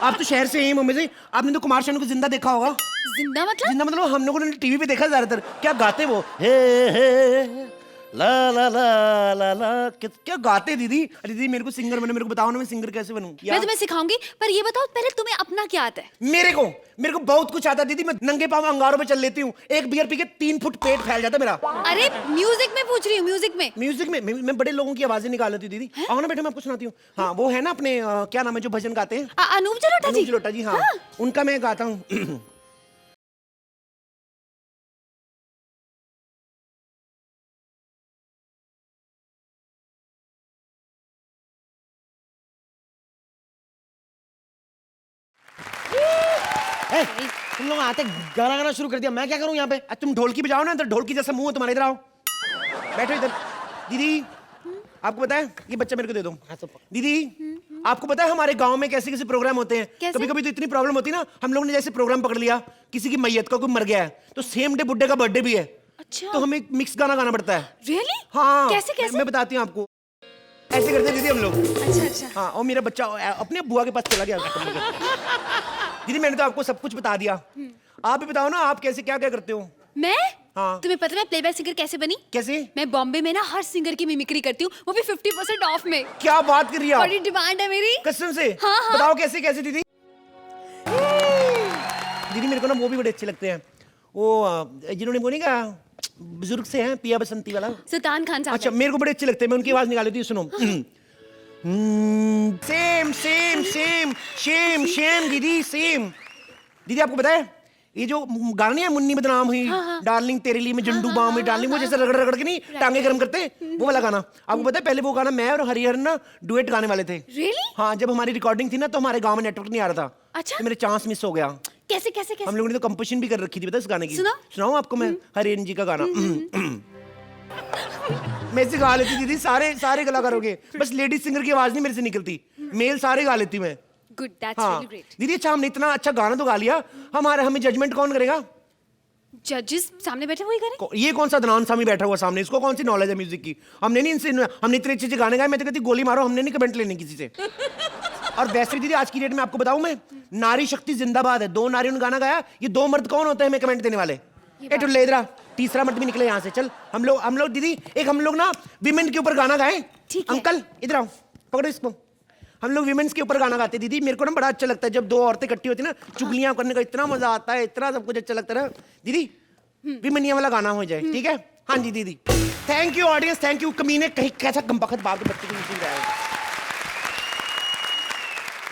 Speaker 17: आप तो शहर से ही मुंबई से। आपने तो कुमार शानू को जिंदा देखा होगा।
Speaker 14: जिंदा मतलब?
Speaker 17: जिंदा मतलब हम लोगों ने टीवी पे देखा ज्यादातर। क्या गाते वो? हे हे ला ला ला ला ला। क्या गाते दीदी? अरे दीदी मेरे को सिंगर बने, मेरे को बताओ ना मैं सिंगर कैसे बनूं?
Speaker 14: मैं तुम्हें सिखाऊंगी, पर ये बताओ पहले तुम्हें अपना क्या आता है?
Speaker 17: मेरे को बहुत कुछ आता है दीदी। मैं नंगे पांव अंगारों पे चल लेती हूँ। एक बियर पी के 3 फुट पेट फैल जाता मेरा।
Speaker 14: अरे म्यूजिक में पूछ रही हूँ, म्यूजिक में
Speaker 17: मैं बड़े लोगों की आवाजें निकाल लेती हूँ दीदी। आओ ना बेटा, मैं आपको सुनाती हूँ। हाँ वो है ना अपने क्या नाम है जो भजन गाते हैं?
Speaker 14: अनूप जलोटा जी।
Speaker 17: हाँ उनका मैं गाता हूँ। तुम लोग आते गाना गाना शुरू कर दिया, मैं क्या करूं यहाँ पे? तुम ढोलकी बजाओ ना, इधर ढोलकी जैसा मुंह है तुम्हारे, इधर आओ, बैठो इधर। दीदी आपको पता है, ये बच्चा मेरे को दे दो। दीदी आपको पता है हमारे गांव में कैसे कैसे प्रोग्राम होते हैं? कभी कभी तो इतनी प्रॉब्लम होती है ना, हम लोग ने जैसे प्रोग्राम पकड़ लिया, किसी की मैयत का कोई मर गया है, तो सेम डे बुड्ढे का बर्थडे भी है। अच्छा। तो हमें मिक्स गाना गाना पड़ता है।
Speaker 14: Really?
Speaker 17: हाँ
Speaker 14: कैसे कैसे?
Speaker 17: मैं बताती हूँ आपको, ऐसे करते हैं दीदी हम लोग।
Speaker 14: अच्छा।
Speaker 17: हाँ, और मेरा बच्चा अपने बुआ के पास चला गया। दीदी मैंने तो आपको सब कुछ बता दिया, आप भी बताओ ना, आप कैसे क्या क्या करते हो?
Speaker 14: मैं?
Speaker 17: हाँ।
Speaker 14: तुम्हें पता है मैं प्लेबैक सिंगर कैसे बनी?
Speaker 17: कैसे?
Speaker 14: मैं बॉम्बे में ना हर सिंगर की मिमिक्री करती हूँ, वो भी 50% ऑफ में।
Speaker 17: क्या बात कर रही है?
Speaker 14: बड़ी डिमांड है मेरी।
Speaker 17: कसम से?
Speaker 14: हाँ।
Speaker 17: बताओ कैसे कैसे दीदी? दीदी मेरे को ना वो भी बड़े अच्छे लगते हैं, वो जिन्होंने वो नहीं कहा, बुजुर्ग से हैं, पिया बसंती वाला,
Speaker 14: सुल्तान खान साहब।
Speaker 17: अच्छा, मेरे को बड़े अच्छे लगते हैं, मैं उनकी आवाज निकाल लेती हूँ, सुनो। Same same same Shem Shem दीदी सेम। दीदी आपको पता है ये जो गाना नहीं है, मुन्नी बदनाम हुई, डार्लिंग तेरे लिए मैं जंडू बाम में, डार्लिंग वो जैसे रगड़ रगड़ के नहीं टांगे गर्म करते, वो वाला गाना आपको पता है? पहले वो गाना मैं और हरिहरन ना डुएट गाने वाले थे।
Speaker 14: Really?
Speaker 17: हाँ, जब हमारी रिकॉर्डिंग थी ना तो हमारे गांव में नेटवर्क नहीं आ रहा था।
Speaker 14: अच्छा।
Speaker 17: तो मेरे चांस मिस हो गया।
Speaker 14: कैसे कैसे कैसे?
Speaker 17: हम लोगों ने तो कंपोजिशन भी कर रखी थी, पता है इस गाने की? सुनाऊं आपको मैं हरिहरन जी का गाना? मैं से गा लेती दीदी, सारे कलाकारों के, बस लेडीज सिंगर की आवाज नहीं मेरे से निकलती, मेल सारे गा लेती मैं।
Speaker 14: गुड, दैट्स
Speaker 17: हाँ
Speaker 14: रियली ग्रेट।
Speaker 17: दीदी, अच्छा हमने इतना अच्छा गाना तो गा लिया, हमें जजमेंट कौन करेगा?
Speaker 14: जजेस सामने बैठे वही करें।
Speaker 17: ये कौन सा अदनान सामी बैठा हुआ सामने, इसको कौन सी नॉलेज है म्यूजिक की? हमने इतने अच्छे गाने गाए, मैं तो कहती गोली मारो, हमने नहीं कमेंट लेने किसी से। और वैसे भी दीदी आज की डेट में आपको बताऊं मैं, नारी शक्ति जिंदाबाद है, 2 नारियों ने गाना गाया, ये 2 मर्द कौन होते हैं हमें कमेंट देने वाले? ले इधर, तीसरा मर्द भी निकले यहाँ से। चल हम लोग दीदी एक हम लोग ना विमेन के ऊपर गाना गाए। अंकल इधर आओ, पकड़ो इसको। हम लोग विमेन्स के ऊपर गाना गाते दीदी, मेरे को ना बड़ा अच्छा लगता है जब 2 औरतें इकट्ठी होती है ना, चुगलियां करने का इतना मजा आता है, इतना सब कुछ अच्छा लगता है ना दीदी। विमेनिया वाला गाना हो जाए, ठीक है? हाँ जी दीदी, thank you audience, thank you. कमीने कहीं कैसा कमबख्त बाप के बच्चे को नहीं रहा है।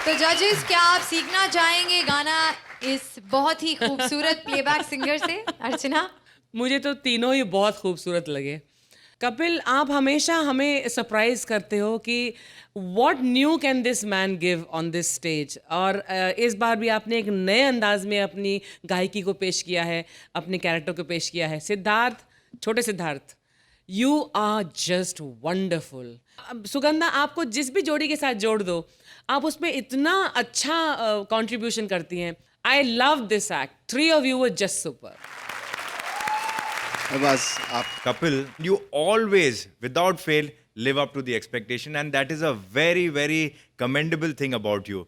Speaker 1: तो जजेस, क्या आप सीखना चाहेंगे गाना इस बहुत ही खूबसूरत प्लेबैक सिंगर से? अर्चना?
Speaker 9: मुझे तो तीनों ही बहुत खूबसूरत लगे। कपिल, आप हमेशा हमें सरप्राइज करते हो कि what new can this man give on this stage, और इस बार भी आपने एक नए अंदाज में अपनी गायकी को पेश किया है, अपने कैरेक्टर को पेश किया है। सिद्धार्थ, छोटे Siddharth, you are just wonderful. Sugandha, आपको जिस भी जोड़ी के साथ जोड़ दो, आप उसमें इतना अच्छा कंट्रीब्यूशन करती हैं। I love this act, 3 of you were just super.
Speaker 8: बस आप Kapil, you always without fail live up to the expectation, and that is a very very commendable thing about you.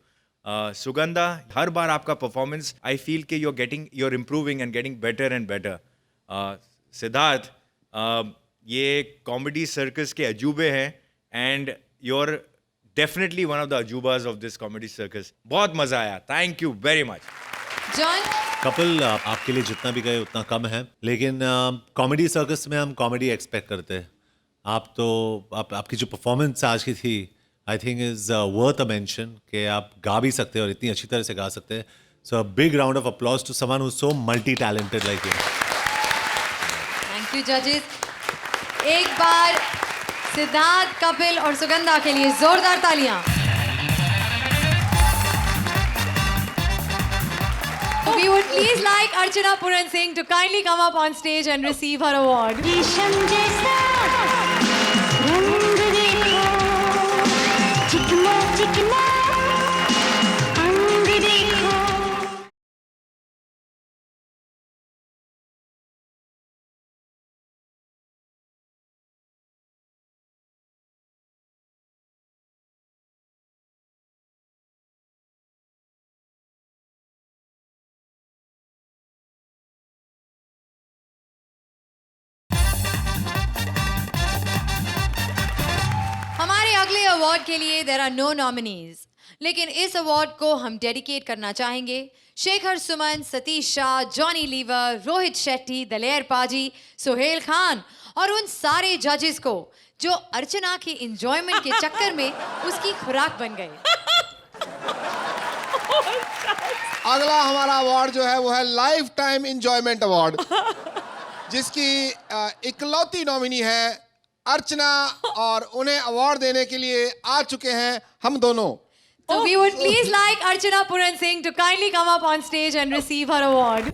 Speaker 8: Sugandha, हर बार आपका performance I feel कि you're improving and getting better and better. Siddharth, ये comedy circus के अजूबे हैं, and you're definitely one of the Ajooba's of this comedy circus. बहुत मजा आया, thank you very much.
Speaker 1: John?
Speaker 10: Kapil, आपके लिए जितना भी गए उतना कम है, लेकिन कॉमेडी सर्कस में हम कॉमेडी एक्सपेक्ट करते हैं। आपकी जो परफॉर्मेंस आज की थी, I think is worth a mention, कि आप गा भी सकते हैं और इतनी अच्छी तरह से गा सकते हैं। So big round of applause to someone who is so multi talented like you.
Speaker 1: Thank you जजेस। एक बार सिद्धार्थ, कपिल और सुगंधा के लिए जोरदार तालियां। We would please like Archana Puran Singh to kindly come up on stage and receive her award. हमारे अगले award के लिए देयर आर नो नॉमिनीज, लेकिन इस अवार्ड को हम डेडिकेट करना चाहेंगे शेखर सुमन, सतीश शाह, जॉनी लीवर, रोहित शेट्टी, दलेर पाजी, सुहेल खान और उन सारे जजेस को जो अर्चना की एंजॉयमेंट के चक्कर में उसकी खुराक बन गए।
Speaker 2: अगला हमारा अवार्ड जो है वो है लाइफ टाइम एंजॉयमेंट अवार्ड, जिसकी इकलौती नॉमिनी है अर्चना, और उन्हें अवार्ड देने के लिए आ चुके हैं हम दोनों।
Speaker 1: So we would please like Archana Puran Singh to kindly come up on stage and receive her award.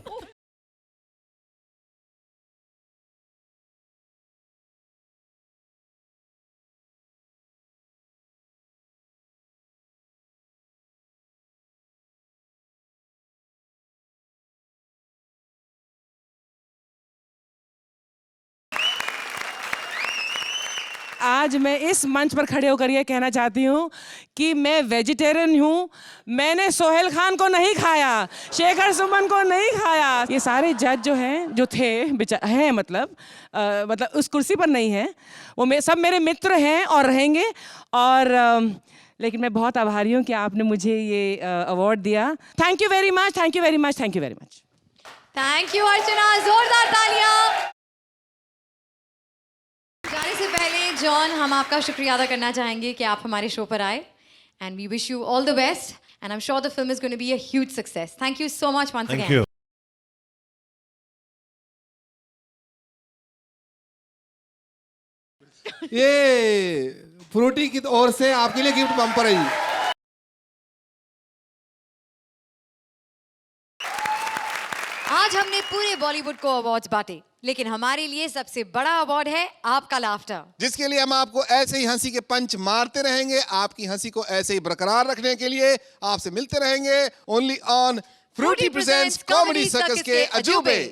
Speaker 9: आज मैं इस मंच पर खड़े होकर ये कहना चाहती हूँ कि मैं वेजिटेरियन हूँ। मैंने सोहेल खान को नहीं खाया, शेखर सुमन को नहीं खाया। ये सारे जज जो हैं, जो थे हैं, मतलब उस कुर्सी पर नहीं हैं, वो सब मेरे मित्र हैं और रहेंगे। और लेकिन मैं बहुत आभारी हूँ कि आपने मुझे ये अवार्ड दिया। Thank you very much, thank you very much, thank you very much.
Speaker 1: Thank you Archana, जोरदार तालियां। जाने से पहले जॉन, हम आपका शुक्रिया अदा करना चाहेंगे कि आप हमारे शो पर आए, and we wish you all the best, and I am sure the film is going to be a huge success. Thank you so much once again.
Speaker 2: ये फ्रूटी की ओर से आपके लिए गिफ्ट बम्पर है जी।
Speaker 1: आज हमने पूरे बॉलीवुड को अवार्ड्स बांटे, लेकिन हमारे लिए सबसे बड़ा अवार्ड है आपका लाफ्टर,
Speaker 2: जिसके लिए हम आपको ऐसे ही हंसी के पंच मारते रहेंगे। आपकी हंसी को ऐसे ही बरकरार रखने के लिए आपसे मिलते रहेंगे only on Frooti presents comedy circus के अजूबे।